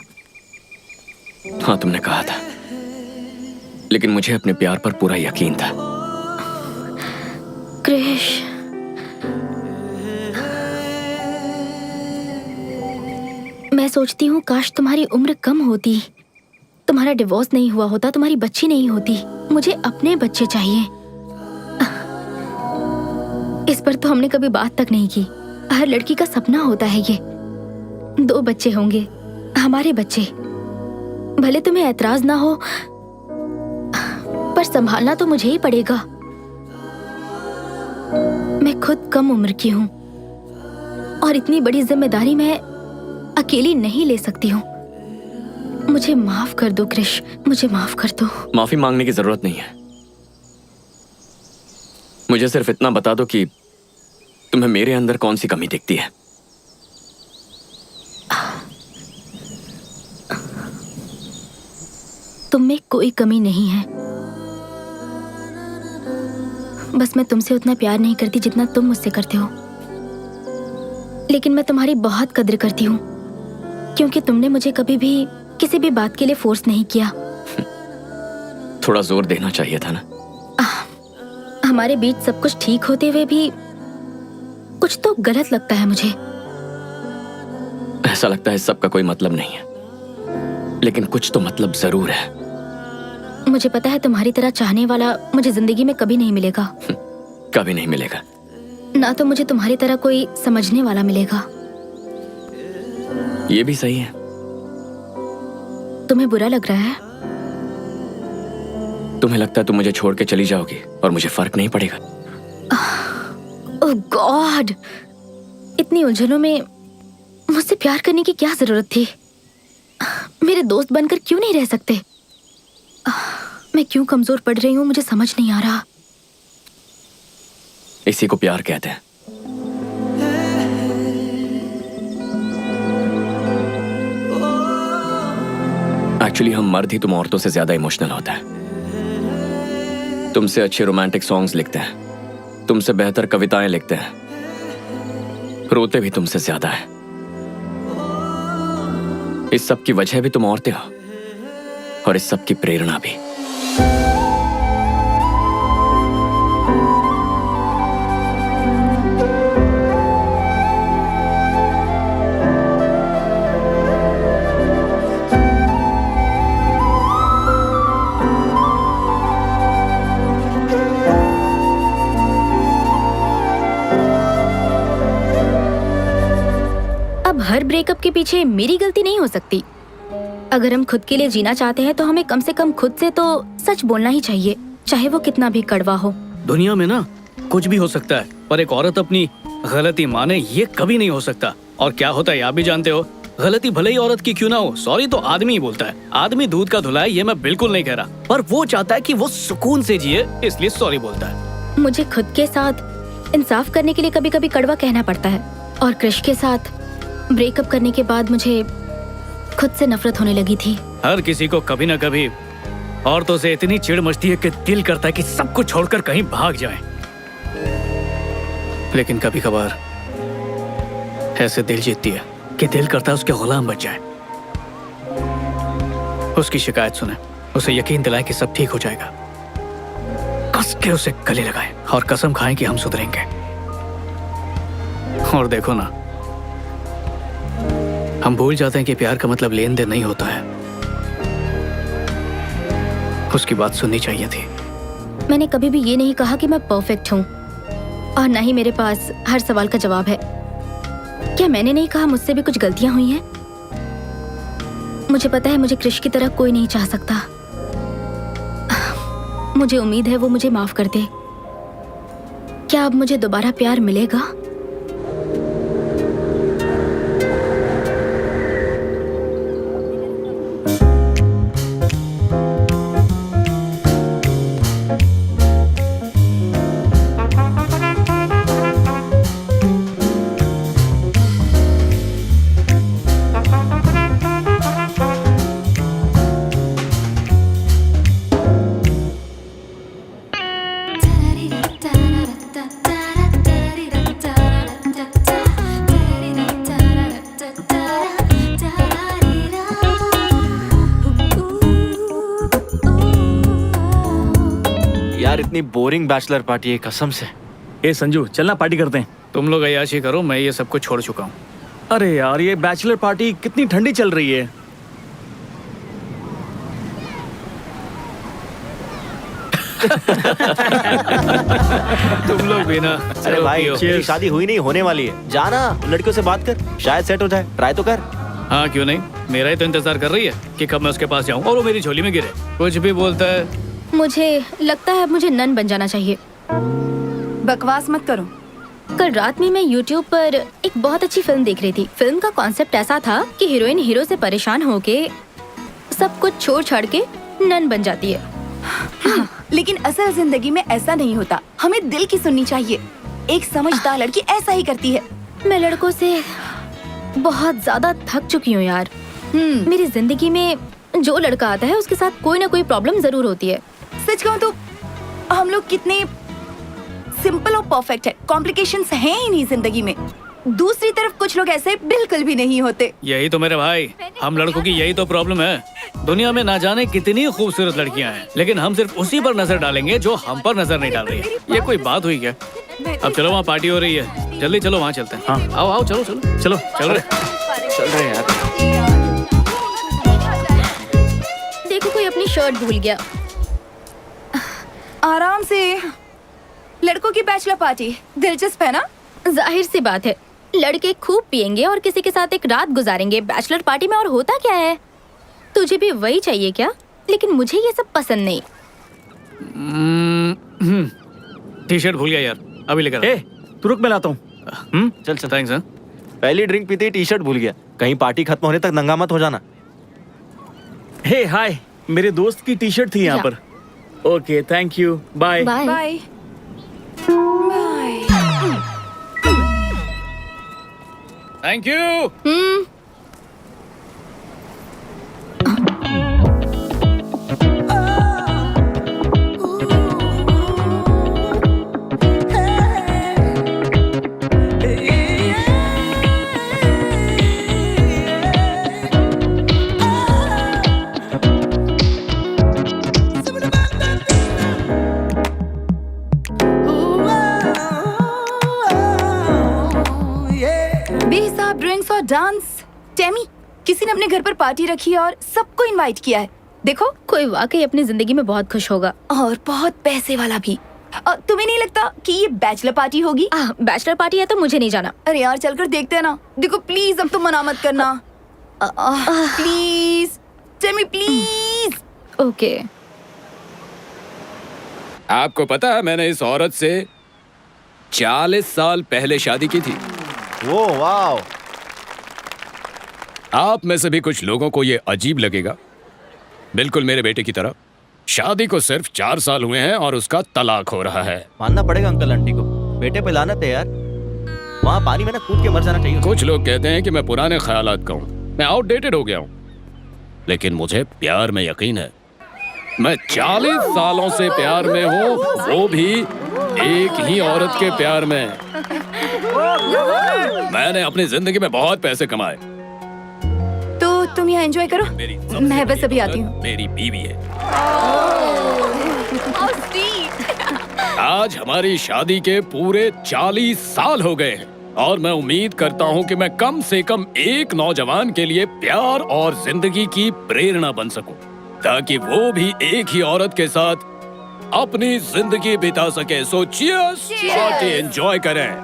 हाँ, तुमने कहा था, लेकिन मुझे अपने प्यार पर पूरा यकीन था। क्रिश, मैं सोचती हूँ काश तुम्हारी उम्र कम होती, तुम्हारा डिवोर्स नहीं हुआ होता, तुम्हारी बच्ची नहीं होती। मुझे अपने बच्चे चाहिए। इस पर तो हमने कभी बात तक नहीं की। हर लड़की का सपना होता है ये, 2 बच्चे होंगे, हमारे बच्चे। भले तुम्हें ऐतराज ना हो, पर संभालना तो मुझे ही पड़ेगा। मैं खुद कम उम्र की हूँ और इतनी बड़ी जिम्मेदारी मैं अकेली नहीं ले सकती हूँ। मुझे माफ कर दो क्रिश, मुझे माफ कर दो। माफी मांगने की जरूरत नहीं है। मुझे सिर्फ इतना बता दो कि तुम्हें मेरे अंदर कौन सी कमी दिखती है। तुम में कोई कमी नहीं है, बस मैं तुमसे उतना प्यार नहीं करती जितना तुम मुझसे करते हो। लेकिन मैं तुम्हारी बहुत कद्र करती हूँ, क्योंकि तुमने मुझे कभी भी किसी भी बात के लिए फोर्स नहीं किया। थोड़ा जोर देना चाहिए था ना। हमारे बीच सब कुछ ठीक होते हुए भी कुछ तो गलत लगता है मुझे। ऐसा लगता है सबका कोई मतलब नहीं है, लेकिन कुछ तो मतलब जरूर है। मुझे पता है तुम्हारी तरह चाहने वाला मुझे जिंदगी में कभी नहीं मिलेगा। कभी नहीं मिलेगा। ना तो मुझे तुम्हारी तरह कोई समझने वाला मिलेगा। ये भी सही है। तुम्हें बुरा लग रहा है? तुम्हें लगता है तुम मुझे छोड़ के चली जाओगी और मुझे फर्क नहीं पड़ेगा? ओह गॉड, इतनी उलझनों में मुझसे प्यार करने की क्या जरूरत थी? मेरे दोस्त बनकर क्यों नहीं रह सकते? मैं क्यों कमजोर पड़ रही हूँ मुझे समझ नहीं आ रहा। इसी को प्यार कहते हैं। एक्चुअली हम मर्द ही तुम औरतों से ज्यादा इमोशनल होता है। तुमसे अच्छे रोमांटिक सॉन्ग्स लिखते हैं, तुमसे बेहतर कविताएं लिखते हैं, रोते भी तुमसे ज्यादा है। इस सब की वजह भी तुम औरतें हो और इस सब की प्रेरणा भी। अब हर ब्रेकअप के पीछे मेरी गलती नहीं हो सकती। अगर हम खुद के लिए जीना चाहते हैं तो हमें कम से कम खुद से तो सच बोलना ही चाहिए, चाहे वो कितना भी कड़वा हो। दुनिया में ना कुछ भी हो सकता है, पर एक औरत अपनी गलती माने ये कभी नहीं हो सकता। और क्या होता है आप भी जानते हो, गलती भले ही औरत की क्यों ना हो, सॉरी तो आदमी ही बोलता है। आदमी दूध का धुला है, ये मैं बिल्कुल नहीं कह रहा, पर वो चाहता है कि वो सुकून से जिए, इसलिए सॉरी बोलता है। मुझे खुद के साथ इंसाफ करने के लिए कभी कभी कड़वा कहना पड़ता है, और क्रिश के साथ ब्रेकअप करने के बाद मुझे खुद से नफरत होने लगी थी। हर किसी को कभी ना कभी औरतों से इतनी चिढ़ मचती है कि दिल करता है कि सब कुछ छोड़कर कहीं भाग जाएं। लेकिन कभी कभार ऐसे दिल जीतती है कि दिल करता है उसके गुलाम बन जाए। उसकी शिकायत सुने, उसे यकीन दिलाएं कि सब ठीक हो जाएगा, कस के उसे गले लगाएं और कसम खाएं कि हम सुधरेंगे। और देखो ना, हम भूल जाते हैं कि प्यार का मतलब लेन देन नहीं होता है। उसकी बात सुननी चाहिए थी। मैंने कभी भी ये नहीं कहा कि मैं परफेक्ट हूँ और ना ही मेरे पास हर सवाल का जवाब है। क्या मैंने नहीं कहा मुझसे भी कुछ गलतियां हुई हैं? मुझे पता है मुझे कृष की तरह कोई नहीं चाह सकता। मुझे उम्मीद है वो मुझे माफ कर दे। क्या अब मुझे दोबारा प्यार मिलेगा? यार इतनी बोरिंग बैचलर पार्टी है कसम से। ए संजू, चलना पार्टी करते हैं। तुम लोग अय्याशी करो, मैं ये सब कुछ छोड़ चुका हूँ। अरे यार, ये बैचलर पार्टी कितनी ठंडी चल रही है। तुम लोग भी ना। अरे भाई पियो। तेरी शादी हुई नहीं, होने वाली है। जाना लड़कियों से बात कर, शायद सेट हो जाए। ट्राई तो कर। हाँ क्यों नहीं, मेरा ही तो इंतजार कर रही है कि कब मैं उसके पास जाऊँ और वो मेरी झोली में गिरे। कुछ भी बोलता है। मुझे लगता है अब मुझे नन बन जाना चाहिए। बकवास मत करो। कल रात में मैं YouTube पर एक बहुत अच्छी फिल्म देख रही थी। फिल्म का कॉन्सेप्ट ऐसा था कि हीरोइन हीरो से परेशान होके सब कुछ छोड़ छाड़ के नन बन जाती है। लेकिन असल जिंदगी में ऐसा नहीं होता। हमें दिल की सुननी चाहिए। एक समझदार लड़की ऐसा ही करती है। मैं लड़कों से बहुत ज्यादा थक चुकी हूँ यार। मेरी जिंदगी में जो लड़का आता है उसके साथ कोई ना कोई प्रॉब्लम जरूर होती है। सच कहूँ तो हम लोग कितने सिंपल और परफेक्ट है, कॉम्प्लिकेशंस हैं ही नहीं जिंदगी में। दूसरी तरफ कुछ लोग ऐसे बिल्कुल भी नहीं होते। यही तो मेरे भाई, हम लड़कों की यही तो प्रॉब्लम है। दुनिया में ना जाने कितनी खूबसूरत लड़कियां हैं, लेकिन हम सिर्फ उसी पर नजर डालेंगे जो हम पर नजर नहीं डाल रही है। ये कोई बात हुई क्या? अब चलो, वहाँ पार्टी हो रही है, जल्दी चलो वहाँ चलते हैं। हाँ आओ आओ, चलो चलो चलो चल रहे यार। देखो कोई अपनी शर्ट भूल गया। आराम से। लड़कों की बैचलर पार्टी दिलचस्प है ना? जाहिर सी बात है, लड़के खूब पिएंगे और किसी के साथ एक रात गुजारेंगे बैचलर पार्टी में। और होता क्या है, तुझे भी वही चाहिए क्या? लेकिन मुझे ये सब पसंद नहीं। टी शर्ट भूल गया यार, अभी लेकर। ए, तू रुक, मैं लाता हूँ। चल चल। थैंक्स। पहली ड्रिंक पीते ही टी शर्ट भूल गया। कहीं पार्टी खत्म होने तक नंगा मत हो जाना। हे हाय, मेरे दोस्त की टी शर्ट थी यहाँ पर। Okay, thank you, bye. Bye. Bye. Thank you. बेहिसाब ड्रिंक्स और डांस। टेमी, किसी ने अपने घर पर पार्टी रखी है और सबको इनवाइट किया है। देखो, कोई वाकई अपनी जिंदगी में बहुत खुश होगा। और बहुत पैसे वाला भी। तुम्हें नहीं लगता कि ये बैचलर पार्टी होगी? बैचलर पार्टी है तो मुझे नहीं जाना। अरे यार, चलकर देखते हैं ना। देखो प्लीज, अब तो मना मत करना। Please Temi, please. ओके। आपको पता है मैंने इस औरत से 40 साल पहले शादी की थी। वो वाओ। आप में से भी कुछ लोगों को ये अजीब लगेगा, बिल्कुल मेरे बेटे की तरह। शादी को सिर्फ 4 साल हुए हैं और उसका तलाक हो रहा है। मानना पड़ेगा अंकल आंटी को, बेटे पे लानत है यार। वहाँ पानी में ना कूद के मर जाना चाहिए। कुछ लोग कहते हैं कि मैं पुराने ख्यालात का हूँ, मैं आउटडेटेड हो गया हूँ। लेकिन मुझे प्यार में यकीन है। मैं 40 सालों से प्यार में हूँ, वो भी एक ही औरत के प्यार में। मैंने अपनी जिंदगी में बहुत पैसे कमाए। तो तुम यहाँ एंजॉय करो, मेरी मैं बस अभी आती हूँ। मेरी बीवी है। आज हमारी शादी के पूरे 40 साल हो गए हैं और मैं उम्मीद करता हूँ कि मैं कम से कम एक नौजवान के लिए प्यार और जिंदगी की प्रेरणा बन सकूं, ताकि वो भी एक ही औरत के साथ अपनी जिंदगी बिता सके। सो चीयर्स, पार्टी एंजॉय करें।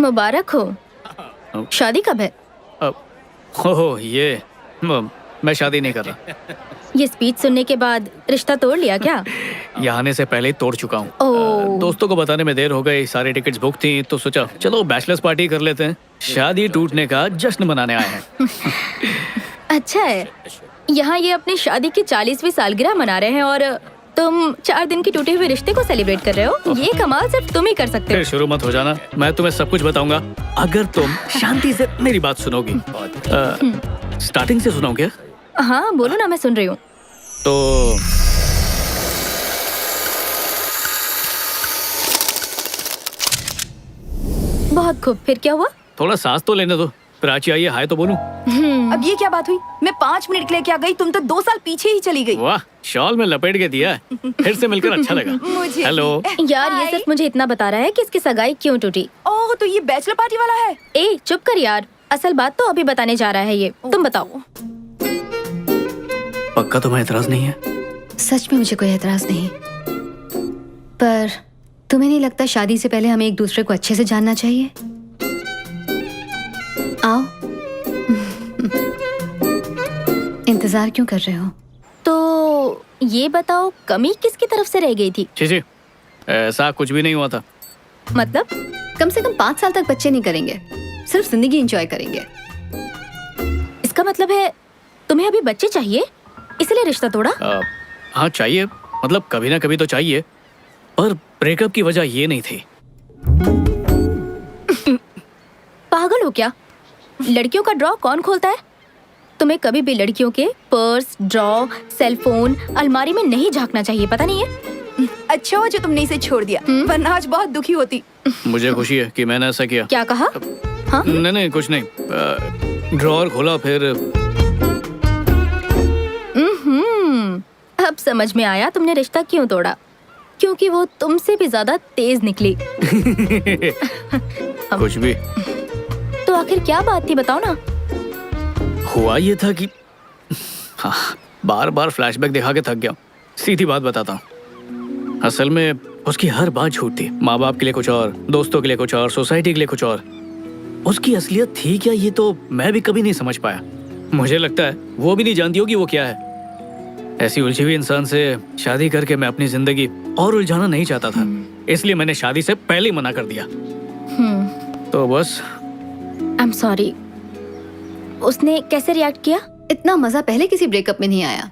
मुबारक हो। शादी कब है? हो ये मैं शादी नहीं कर रहा। ये स्पीच सुनने के बाद रिश्ता तोड़ लिया क्या? यहाँ आने से पहले ही तोड़ चुका हूँ। ओह। दोस्तों को बताने में देर हो गई, सारी टिकट्स बुक थी, तो सोचा चलो बैचलर्स पार्टी कर लेते हैं। शादी टूटने का जश्न मनाने आए हैं। अच्छा है, यहाँ ये अपनी शादी की 40वीं सालगिरह मना रहे हैं और तुम 4 दिन की टूटे हुए रिश्ते को सेलिब्रेट कर रहे हो। ये कमाल सिर्फ तुम ही कर सकते फिर हो। शुरू मत हो जाना, मैं तुम्हें सब कुछ बताऊंगा अगर तुम शांति से मेरी बात सुनोगी। स्टार्टिंग से सुनाऊं क्या? हाँ बोलो ना, मैं सुन रही हूँ। तो बहुत खूब, फिर क्या हुआ? थोड़ा सांस तो लेने दो। प्राची आई है, हाय तो बोलूं। अब ये क्या बात हुई? मैं 5 मिनट के लिए क्या गई, तुम तो 2 साल पीछे ही चली गई। वाह, शॉल में लपेट के दिया। फिर से मिलकर अच्छा लगा। मुझे हेलो। यार ये सिर्फ मुझे इतना बता रहा है कि इसकी सगाई क्यों टूटी। ओह, तो ये बैचलर पार्टी वाला है। ए चुप कर यार, असल बात तो अभी बताने जा रहा है ये। तुम बताओ। पक्का तुम्हें एतराज नहीं है? सच में मुझे कोई एतराज नहीं, पर तुम्हें नहीं लगता शादी से पहले हमें एक दूसरे को अच्छे से जानना चाहिए? आओ। इंतजार क्यों कर रहे हो? तो ये बताओ, कमी किसकी तरफ से रह गई थी? जी ऐसा कुछ भी नहीं हुआ था। मतलब? कम से कम 5 साल तक बच्चे नहीं करेंगे, सिर्फ जिंदगी एंजॉय करेंगे। इसका मतलब है तुम्हें अभी बच्चे चाहिए, इसलिए रिश्ता तोड़ा? हाँ चाहिए, मतलब कभी ना कभी तो चाहिए, पर ब्रेकअप की वजह ये नहीं थी। पागल हो क्या? लड़कियों का ड्रॉ कौन खोलता है? तुम्हें कभी भी लड़कियों के पर्स, ड्रॉ, सेलफोन, अलमारी में नहीं झांकना चाहिए, पता नहीं है? अच्छा हुआ जो तुमने इसे छोड़ दिया, वरना आज बहुत दुखी होती। मुझे खुशी है कि मैंने ऐसा किया। क्या कहा? हाँ? नहीं कुछ नहीं। ड्रॉअर खोला फिर। अब समझ में आया तुमने रिश्ता क्यों तोड़ा, क्योंकि वो तुमसे भी ज्यादा तेज निकली। कुछ भी। तो आखिर क्या बात थी, बताओ ना। हुआ ये था कि हाँ, बार बार फ्लैशबैक दिखा के थक गया। सीधी बात बताता हूँ, असल में उसकी हर बात झूठ थी। माँ बाप के लिए कुछ और, दोस्तों के लिए कुछ और, सोसाइटी के लिए कुछ और। उसकी असलियत थी क्या, ये तो मैं भी कभी नहीं समझ पाया। मुझे लगता है वो भी नहीं जानती होगी वो क्या है। ऐसी उलझी हुई इंसान से शादी करके मैं अपनी जिंदगी और उलझाना नहीं चाहता था, इसलिए मैंने शादी से पहले ही मना कर दिया। तो बस। I am sorry. उसने कैसे रिएक्ट किया? इतना मजा पहले किसी ब्रेकअप में नहीं आया।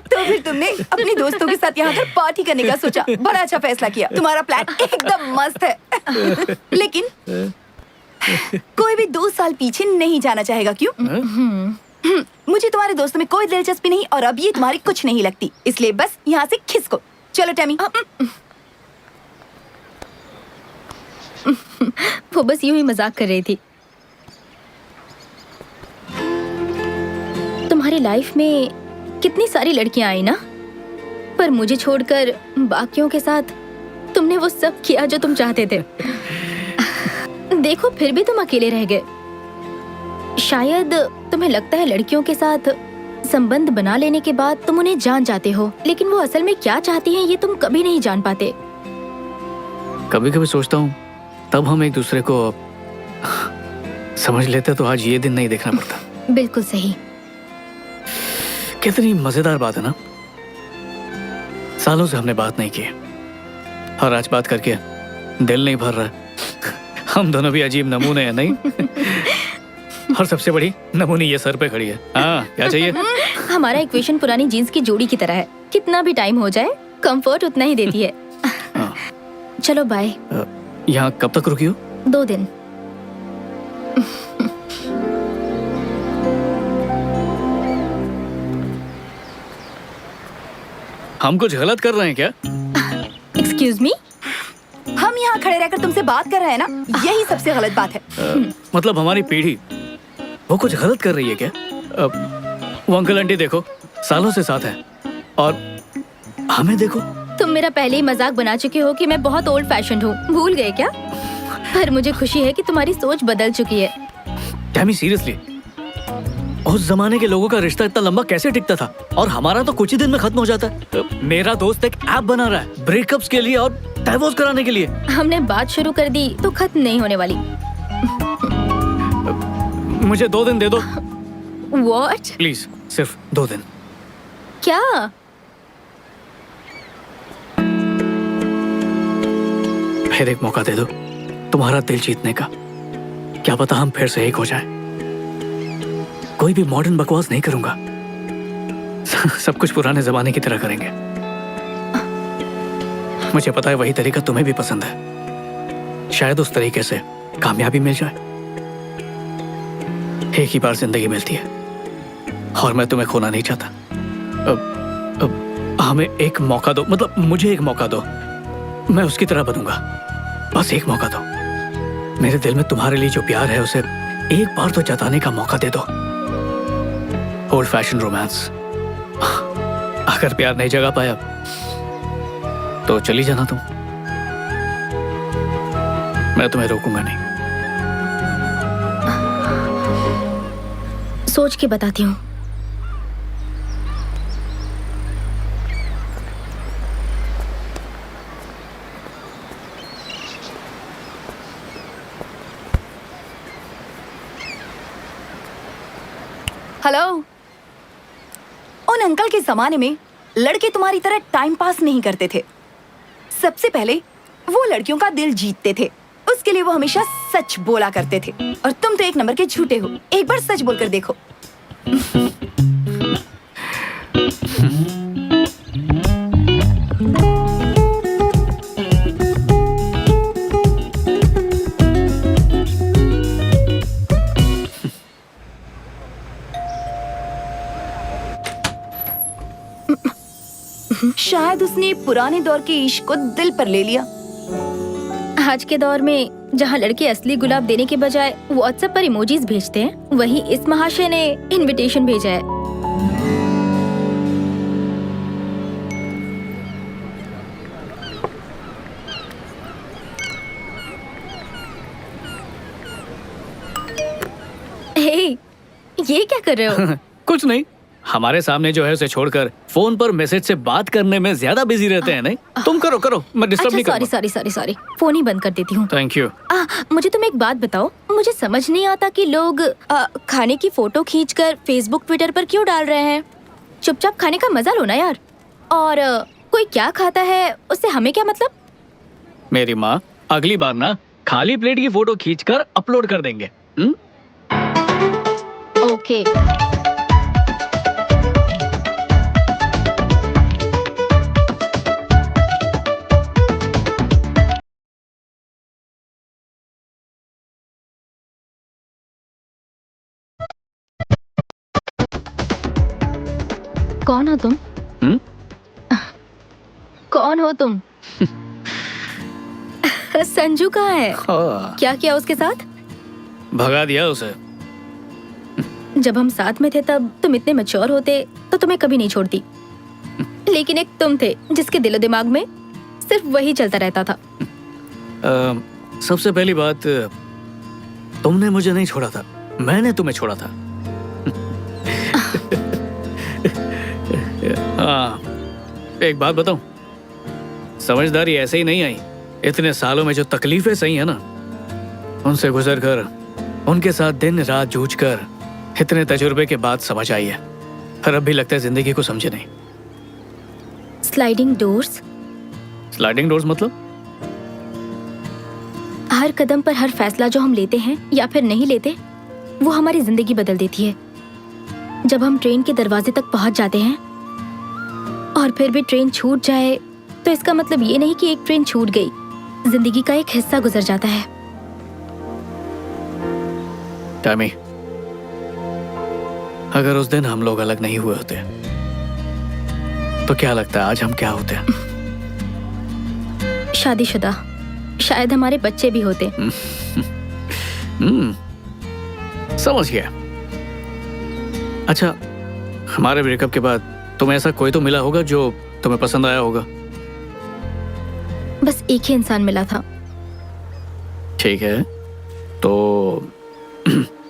तो फिर तुमने अपने दोस्तों के साथ यहाँ पर पार्टी करने का सोचा। बड़ा अच्छा फैसला किया, तुम्हारा प्लान एकदम मस्त है। लेकिन कोई भी 2 साल पीछे नहीं जाना चाहेगा, क्यों? मुझे तुम्हारे दोस्तों में कोई दिलचस्पी नहीं और अब ये तुम्हारी कुछ नहीं लगती, इसलिए बस यहाँ से खिसको। चलो टैमी। वो बस यूं ही मजाक कर रही थी। तुम्हारी लाइफ में कितनी सारी लड़कियां आई ना, पर मुझे छोड़कर बाकियों के साथ तुमने वो सब किया जो तुम चाहते थे। देखो फिर भी तुम अकेले रह गए। शायद तुम्हें लगता है लड़कियों के साथ संबंध बना लेने के बाद तुम उन्हें जान जाते हो, लेकिन वो असल में क्या चाहती हैं ये तुम कभी नहीं जान पाते। कभी कभी सोचता हूँ तब हम एक दूसरे को समझ लेते तो आज ये दिन नहीं देखना पड़ता। बिल्कुल सही। कितनी मजेदार बात है ना, सालों से हमने बात नहीं की और आज बात करके दिल नहीं भर रहा। हम दोनों भी अजीब नमूने हैं नहीं? और सबसे बड़ी नमूनी ये सर पे खड़ी है। हाँ, क्या चाहिए? हमारा इक्वेशन पुरानी जीन्स की जोड़ी की तरह है, कितना भी टाइम हो जाए कंफर्ट उतना ही देती है। हाँ। चलो बाय। यहाँ कब तक रुकी हो? 2 दिन। हम कुछ गलत कर रहे हैं क्या? Excuse me? हम यहाँ खड़े रहकर तुमसे बात कर रहे हैं ना, यही सबसे गलत बात है। मतलब हमारी पीढ़ी वो कुछ गलत कर रही है क्या? वो अंकल आंटी देखो, सालों से साथ हैं और हमें देखो। तुम मेरा पहले ही मजाक बना चुके हो कि मैं बहुत ओल्ड फैशन हूँ, भूल गए क्या? पर मुझे खुशी है कि तुम्हारी सोच बदल चुकी है। टैमी सीरियसली, उस जमाने के लोगों का रिश्ता इतना लंबा कैसे टिकता था और हमारा तो कुछ ही दिन में खत्म हो जाता है। मेरा दोस्त एक ऐप बना रहा है ब्रेकअप्स के लिए और डाइवोर्स कराने के लिए। हमने बात शुरू कर दी तो खत्म नहीं होने वाली। मुझे 2 दिन दे दो What? प्लीज, सिर्फ 2 दिन। क्या? फिर एक मौका दे दो तुम्हारा दिल जीतने का। क्या पता हम फिर से एक हो जाएं। कोई भी मॉडर्न बकवास नहीं करूंगा, सब कुछ पुराने जमाने की तरह करेंगे। मुझे पता है वही तरीका तुम्हें भी पसंद है, शायद उस तरीके से कामयाबी मिल जाए। एक ही बार जिंदगी मिलती है और मैं तुम्हें खोना नहीं चाहता। अब हमें एक मौका दो, मतलब मुझे एक मौका दो, मैं उसकी तरह बनूंगा। बस एक मौका दो। मेरे दिल में तुम्हारे लिए जो प्यार है उसे एक बार तो जताने का मौका दे दो। Old fashion romance. अगर प्यार नहीं जगा पाया तो चली जाना तुम, मैं तुम्हें रोकूंगा नहीं। सोच के बताती हूँ। हेलो। उन अंकल के जमाने में लड़के तुम्हारी तरह टाइम पास नहीं करते थे। सबसे पहले वो लड़कियों का दिल जीतते थे, उसके लिए वो हमेशा सच बोला करते थे। और तुम तो एक नंबर के झूठे हो। एक बार सच बोलकर देखो। शायद उसने पुराने दौर के इश्क को दिल पर ले लिया। आज के दौर में जहाँ लड़के असली गुलाब देने के बजाय व्हाट्सएप पर इमोजीज भेजते हैं, वही इस महाशय ने इनविटेशन भेजा है। हे, ये क्या कर रहे हो? कुछ नहीं, हमारे सामने जो है उसे छोड़कर फोन पर मैसेज से बात करने में ज्यादा बिजी रहते हैं। नहीं, तुम करो करो, मैं डिस्टर्ब नहीं अच्छा, करूंगा। सॉरी, फोन ही बंद कर देती हूँ। Thank you. मुझे तुम एक बात बताओ, मुझे समझ नहीं आता कि लोग खाने की फोटो खींचकर फेसबुक ट्विटर पर क्यों डाल रहे हैं। चुपचाप खाने का मजा लो ना यार। और कोई क्या खाता है उससे हमें क्या मतलब? मेरी माँ अगली बार ना खाली प्लेट की फोटो खींचकर अपलोड कर देंगे। ओके। कौन हो तुम? कौन हो तुम? संजू कहाँ है? क्या किया उसके साथ? भगा दिया उसे। जब हम साथ में थे तब तुम इतने मैच्योर होते तो तुम्हें कभी नहीं छोड़ती, लेकिन एक तुम थे जिसके दिलो दिमाग में सिर्फ वही चलता रहता था। सबसे पहली बात, तुमने मुझे नहीं छोड़ा था, मैंने तुम्हें छोड़ा था। एक बात बताऊं, समझदारी ऐसे ही नहीं आई। इतने सालों में जो तकलीफें सही है ना, उनसे गुजर कर उनके साथ दिन रात जूझकर इतने तजुर्बे के बाद समझ आई है, पर अब भी लगता है जिंदगी को समझे नहीं। Sliding doors. स्लाइडिंग डोर्स मतलब? हर कदम पर हर फैसला जो हम लेते हैं या फिर नहीं लेते, वो हमारी जिंदगी बदल देती है। जब हम ट्रेन के दरवाजे तक पहुंच जाते हैं और फिर भी ट्रेन छूट जाए, तो इसका मतलब ये नहीं कि एक ट्रेन छूट गई, जिंदगी का एक हिस्सा गुजर जाता है। टैमी, अगर उस दिन हम लोग अलग नहीं हुए होते तो क्या लगता है आज हम क्या होते? शादीशुदा, शायद हमारे बच्चे भी होते। समझ गया। अच्छा, हमारे ब्रेकअप के बाद तुम्हें ऐसा कोई तो मिला होगा जो तुम्हें पसंद आया होगा? बस एक ही इंसान मिला था। ठीक है, तो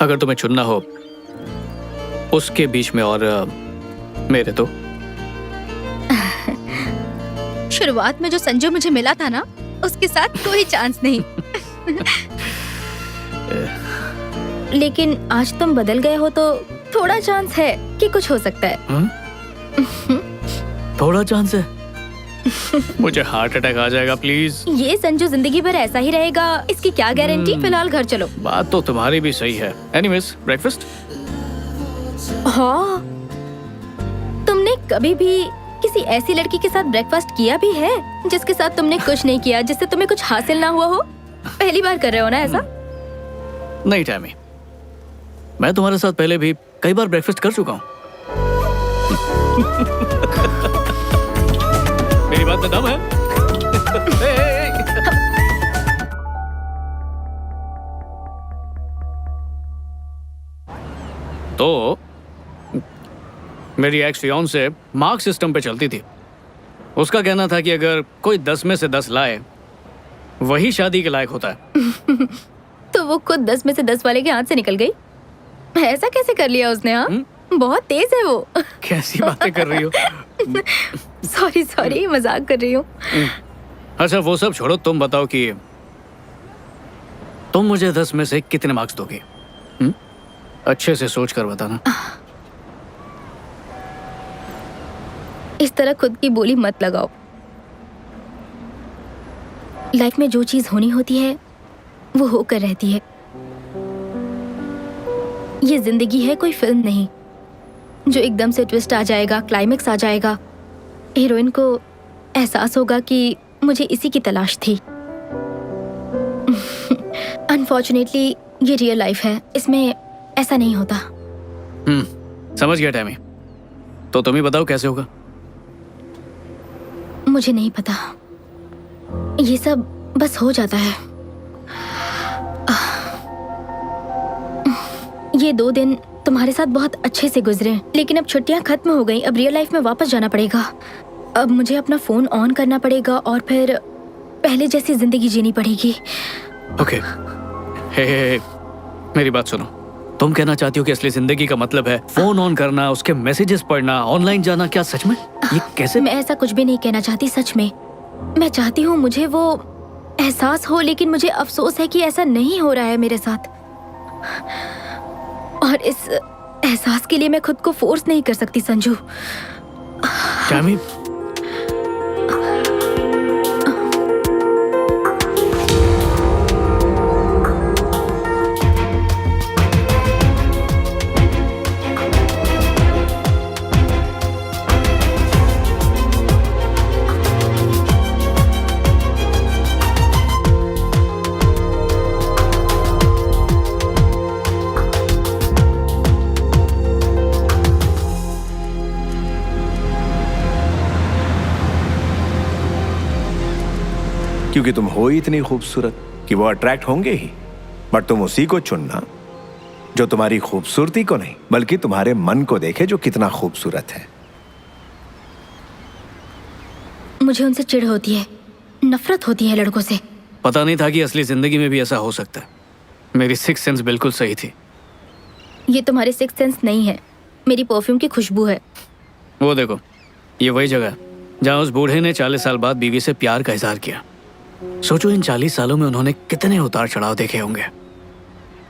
अगर तुम्हें चुनना हो उसके बीच में और मेरे, तो शुरुआत में जो संजू मुझे मिला था ना, उसके साथ कोई चांस नहीं। लेकिन आज तुम बदल गए हो तो थोड़ा चांस है कि कुछ हो सकता है। थोड़ा चांस है? मुझे हार्ट अटैक आ जाएगा प्लीज। ये संजू जिंदगी भर ऐसा ही रहेगा, इसकी क्या गारंटी। फिलहाल घर चलो। बात तो तुम्हारी भी सही है। Anyways, breakfast? हाँ, तुमने कभी भी किसी ऐसी लड़की के साथ ब्रेकफास्ट किया भी है जिसके साथ तुमने कुछ नहीं किया, जिससे तुम्हें कुछ हासिल ना हुआ हो? पहली बार कर रहे हो ना ऐसा? नहीं टैमी, मैं तुम्हारे साथ पहले भी कई बार ब्रेकफास्ट कर चुका हूँ। मेरी बात में दम है। तो मेरी एक्स फियांसे मार्क सिस्टम पे चलती थी। उसका कहना था कि अगर कोई 10 में से 10 लाए, वही शादी के लायक होता है। तो वो खुद 10 में से 10 वाले के हाथ से निकल गई। ऐसा कैसे कर लिया उसने? हाँ, बहुत तेज है वो। कैसी बातें कर रही हो? सॉरी, मजाक कर रही हूँ। अच्छा, वो सब छोड़ो, तुम बताओ कि तुम मुझे 10 में से कितने मार्क्स दोगे? अच्छे से सोच कर बताना। इस तरह खुद की बोली मत लगाओ। लाइफ में जो चीज होनी होती है वो होकर रहती है। ये जिंदगी है, कोई फिल्म नहीं जो एकदम से ट्विस्ट आ जाएगा, क्लाइमेक्स आ जाएगा, हीरोइन को एहसास होगा कि मुझे इसी की तलाश थी। अनफॉर्चुनेटली ये रियल लाइफ है, इसमें ऐसा नहीं होता। समझ गया टैमी। तो तुम ही बताओ कैसे होगा? मुझे नहीं पता, ये सब बस हो जाता है। ये 2 दिन तुम्हारे साथ बहुत अच्छे से गुजरे, लेकिन अब छुट्टियां खत्म हो गई। अब रियल लाइफ में वापस जाना पड़ेगा। अब मुझे अपना फोन ऑन करना पड़ेगा और फिर पहले जैसी जिंदगी जीनी पड़ेगी। ओके, हे, मेरी बात सुनो। तुम कहना चाहती हो कि असली जिंदगी का मतलब है फोन ऑन करना, उसके मैसेजेस पढ़ना, ऑनलाइन जाना? क्या सच में? ये कैसे? मैं ऐसा कुछ भी नहीं कहना चाहती, सच में। मैं चाहती हूँ मुझे वो एहसास हो, लेकिन मुझे अफसोस है कि ऐसा नहीं हो रहा है मेरे साथ। और इस एहसास के लिए मैं खुद को फोर्स नहीं कर सकती संजू। टैमी, क्योंकि तुम हो ही इतनी खूबसूरत कि वो अट्रैक्ट होंगे ही। बट तुम उसी को चुनना जो तुम्हारी खूबसूरती को नहीं बल्कि तुम्हारे मन को देखे, जो कितना खूबसूरत है। मुझे उनसे चिढ़ होती है, नफरत होती है लड़कों से। पता नहीं था कि असली जिंदगी में भी ऐसा हो सकता है। मेरी सिक्स सेंस बिल्कुल सही थी। ये तुम्हारी सिक्स सेंस नहीं है, मेरी परफ्यूम की खुशबू है। वो देखो, ये वही जगह है जहाँ उस बूढ़े ने 40 साल बाद बीवी से प्यार का इजहार किया। सोचो, इन 40 सालों में उन्होंने कितने उतार चढ़ाव देखे होंगे।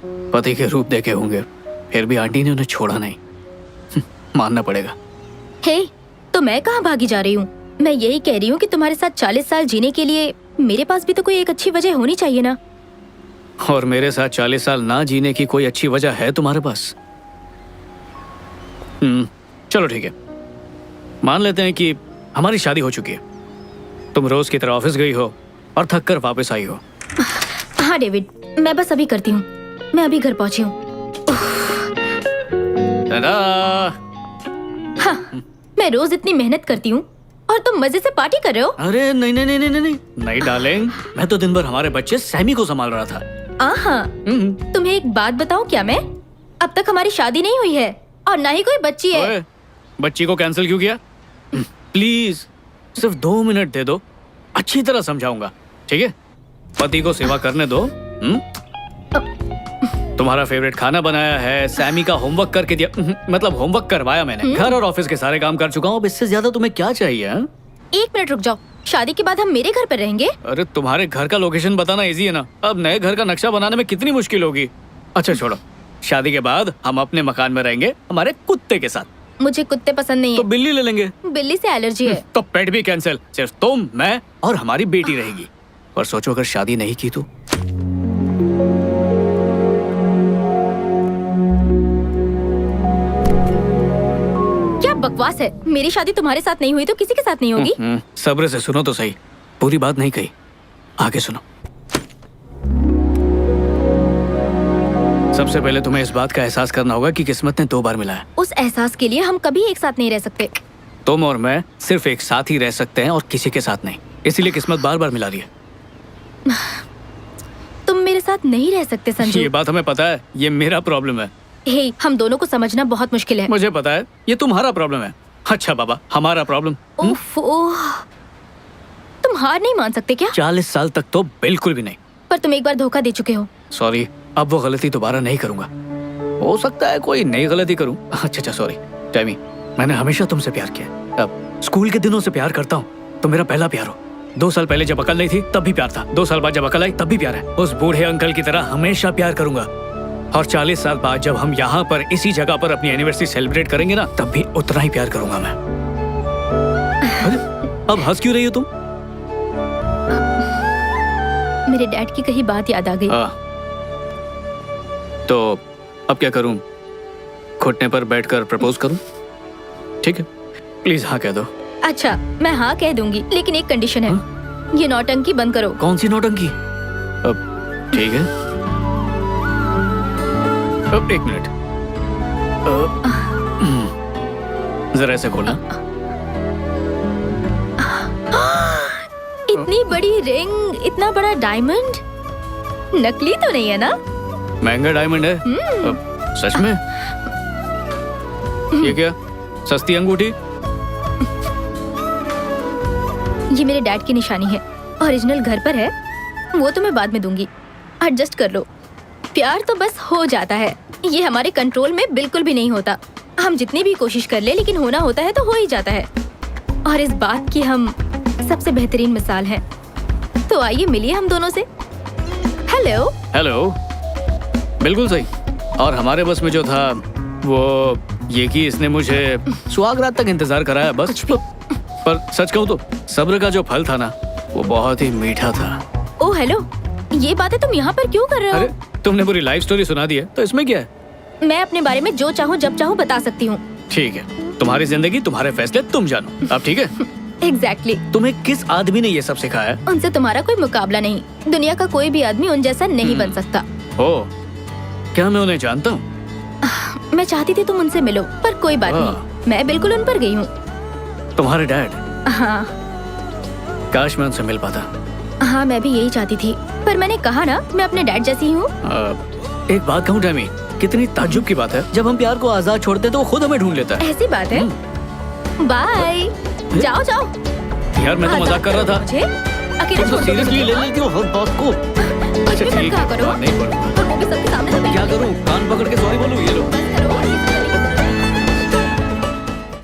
पति के रूप देखे होंगे, फिर भी आंटी ने उन्हें छोड़ा नहीं। मानना पड़ेगा। हे, तो मैं कहाँ भागी जा रही हूँ? मैं यही कह रही हूँ कि तुम्हारे साथ 40 साल जीने के लिए मेरे पास भी तो कोई एक अच्छी वजह होनी चाहिए ना। और मेरे साथ 40 साल ना जीने की कोई अच्छी वजह है तुम्हारे पास? चलो ठीक है, मान लेते हैं कि हमारी शादी हो चुकी है। तुम रोज की तरह ऑफिस गई हो और थक कर वापस आई हो। हाँ डेविड, मैं बस अभी करती हूँ। मैं अभी घर पहुंची हूँ। हाँ, मैं रोज इतनी मेहनत करती हूँ और तुम मजे से पार्टी कर रहे हो। अरे नहीं नहीं नहीं नहीं नहीं नहीं डार्लिंग, मैं तो दिन भर हमारे बच्चे सैमी को संभाल रहा था। हाँ, तुम्हें एक बात बताऊं क्या मैं? अब तक हमारी शादी नहीं हुई है और ना ही कोई बच्ची है। ओए, बच्ची को कैंसिल क्यों किया? प्लीज सिर्फ 2 मिनट दे दो, अच्छी तरह समझाऊंगा, ठीक है? पति को सेवा करने दो। तुम्हारा फेवरेट खाना बनाया है, सैमी का होमवर्क करके दिया, मतलब होमवर्क करवाया मैंने। घर और ऑफिस के सारे काम कर चुका हूँ, अब इससे ज्यादा तुम्हें क्या चाहिए? एक मिनट रुक जाओ, शादी के बाद हम मेरे घर पर रहेंगे? अरे तुम्हारे घर का लोकेशन बताना इजी है ना, अब नए घर का नक्शा बनाने में कितनी मुश्किल होगी। अच्छा छोड़ो, शादी के बाद हम अपने मकान में रहेंगे हमारे कुत्ते के साथ। मुझे कुत्ते पसंद नहीं तो है। बिल्ली ले लेंगे। बिल्ली से एलर्जी है। तो पेट भी कैंसिल, सिर्फ तुम, मैं और हमारी बेटी रहेगी। पर सोचो अगर शादी नहीं की तो? क्या बकवास है? मेरी शादी तुम्हारे साथ नहीं हुई तो किसी के साथ नहीं होगी? सब्र से सुनो तो सही, पूरी बात नहीं कही, आगे सुनो। सबसे पहले तुम्हें इस बात का एहसास करना होगा कि किस्मत ने 2 बार मिला है। उस एहसास के लिए हम कभी एक साथ नहीं रह सकते। तुम और मैं सिर्फ एक साथ ही रह सकते हैं और किसी के साथ नहीं, इसीलिए किस्मत बार बार मिला रही है। तुम मेरे साथ नहीं रह सकते संजू। ये बात हमें पता है, ये मेरा प्रॉब्लम है। हे, हम दोनों को समझना बहुत मुश्किल है। मुझे पता है, ये तुम्हारा प्रॉब्लम है। अच्छा बाबा, हमारा प्रॉब्लम। उफ, तुम हार नहीं मान सकते क्या? 40 साल तक तो बिल्कुल भी नहीं। पर तुम एक बार धोखा दे चुके हो। सॉरी, अब वो गलती दोबारा नहीं करूंगा। हो सकता है कोई नई गलती करूं। अच्छा सॉरी टैमी, मैंने हमेशा तुमसे प्यार किया। अब स्कूल के दिनों से प्यार करता हूँ, तो मेरा पहला प्यार हो। 2 साल पहले जब अकल नहीं थी तब भी प्यार था, 2 साल बाद जब अकल आई तब भी प्यार है। उस बूढ़े अंकल की तरह हमेशा प्यार करूंगा। और 40 साल बाद जब हम यहाँ पर इसी जगह पर अपनी एनिवर्सरी सेलिब्रेट करेंगे ना, तब भी उतना ही प्यार करूंगा मैं। अरे, अब हंस क्यों रही हो तुम? मेरे डैड की कही बात याद आ गई। तो अब क्या करूं? घुटने पर बैठकर प्रपोज करूं? ठीक है, प्लीज हाँ कह दो। अच्छा, मैं हाँ कह दूंगी, लेकिन एक कंडीशन है। ये नौटंकी बंद करो। कौन सी नौटंकी? अब ठीक है, अब 1 मिनट, जरा ऐसे खोलना। इतनी बड़ी रिंग, इतना बड़ा डायमंड, नकली तो नहीं है ना? महंगा डायमंड है। सच में? ये क्या, सस्ती अंगूठी? ये मेरे डैड की निशानी है, ओरिजिनल घर पर है। वो तो मैं बाद में दूंगी, एडजस्ट कर लो। प्यार तो बस हो जाता है, ये हमारे कंट्रोल में बिल्कुल भी नहीं होता। हम जितनी भी कोशिश कर ले, लेकिन होना होता है तो हो ही जाता है। और इस बात की हम सबसे बेहतरीन मिसाल हैं। तो आइए मिलिए हम दोनों से। हेलो। हेलो, बिल्कुल सही। और हमारे बस में जो था वो ये कि इसने मुझे सुहागरात तक इंतजार कराया बस। पर सच कहूँ तो सब्र का जो फल था ना, वो बहुत ही मीठा था। ओ हेलो, ये बातें तुम यहाँ पर क्यों कर रहे हो? अरे तुमने पूरी लाइफ स्टोरी सुना दी है, तो इसमें क्या है? मैं अपने बारे में जो चाहूँ जब चाहूँ बता सकती हूँ। ठीक है, तुम्हारी जिंदगी, तुम्हारे फैसले, तुम जानो। अब ठीक है? एग्जैक्टली। तुम्हें किस आदमी ने ये सब सिखाया? उनसे तुम्हारा कोई मुकाबला नहीं। दुनिया का कोई भी आदमी उन जैसा नहीं बन सकता। ओ, क्या मैं उन्हें जानता हूँ? मैं चाहती थी तुम उनसे मिलो, पर कोई बात नहीं, मैं बिल्कुल उन पर गई हूँ। तुम्हारे डैड? हाँ। काश मैं उनसे मिल पाता। हाँ, मैं भी यही चाहती थी, पर मैंने कहा ना, मैं अपने डैड जैसी हूँ। एक बात कहूँ टैमी, कितनी ताज्जुब की बात है, जब हम प्यार को आजाद छोड़ते तो वो खुद हमें ढूंढ लेता है। ऐसी बात है? बाय। जाओ जाओ। यार मैं तो मजाक कर रहा था। मुझे अकेले तुम तो सीरियसली ले लेती हो हर बात को। अच्छा ठीक है, नहीं बोलूंगा। और वो भी सबके सामने। क्या करूँ? कान पकड़ के सॉरी बोलूँ? ये लो।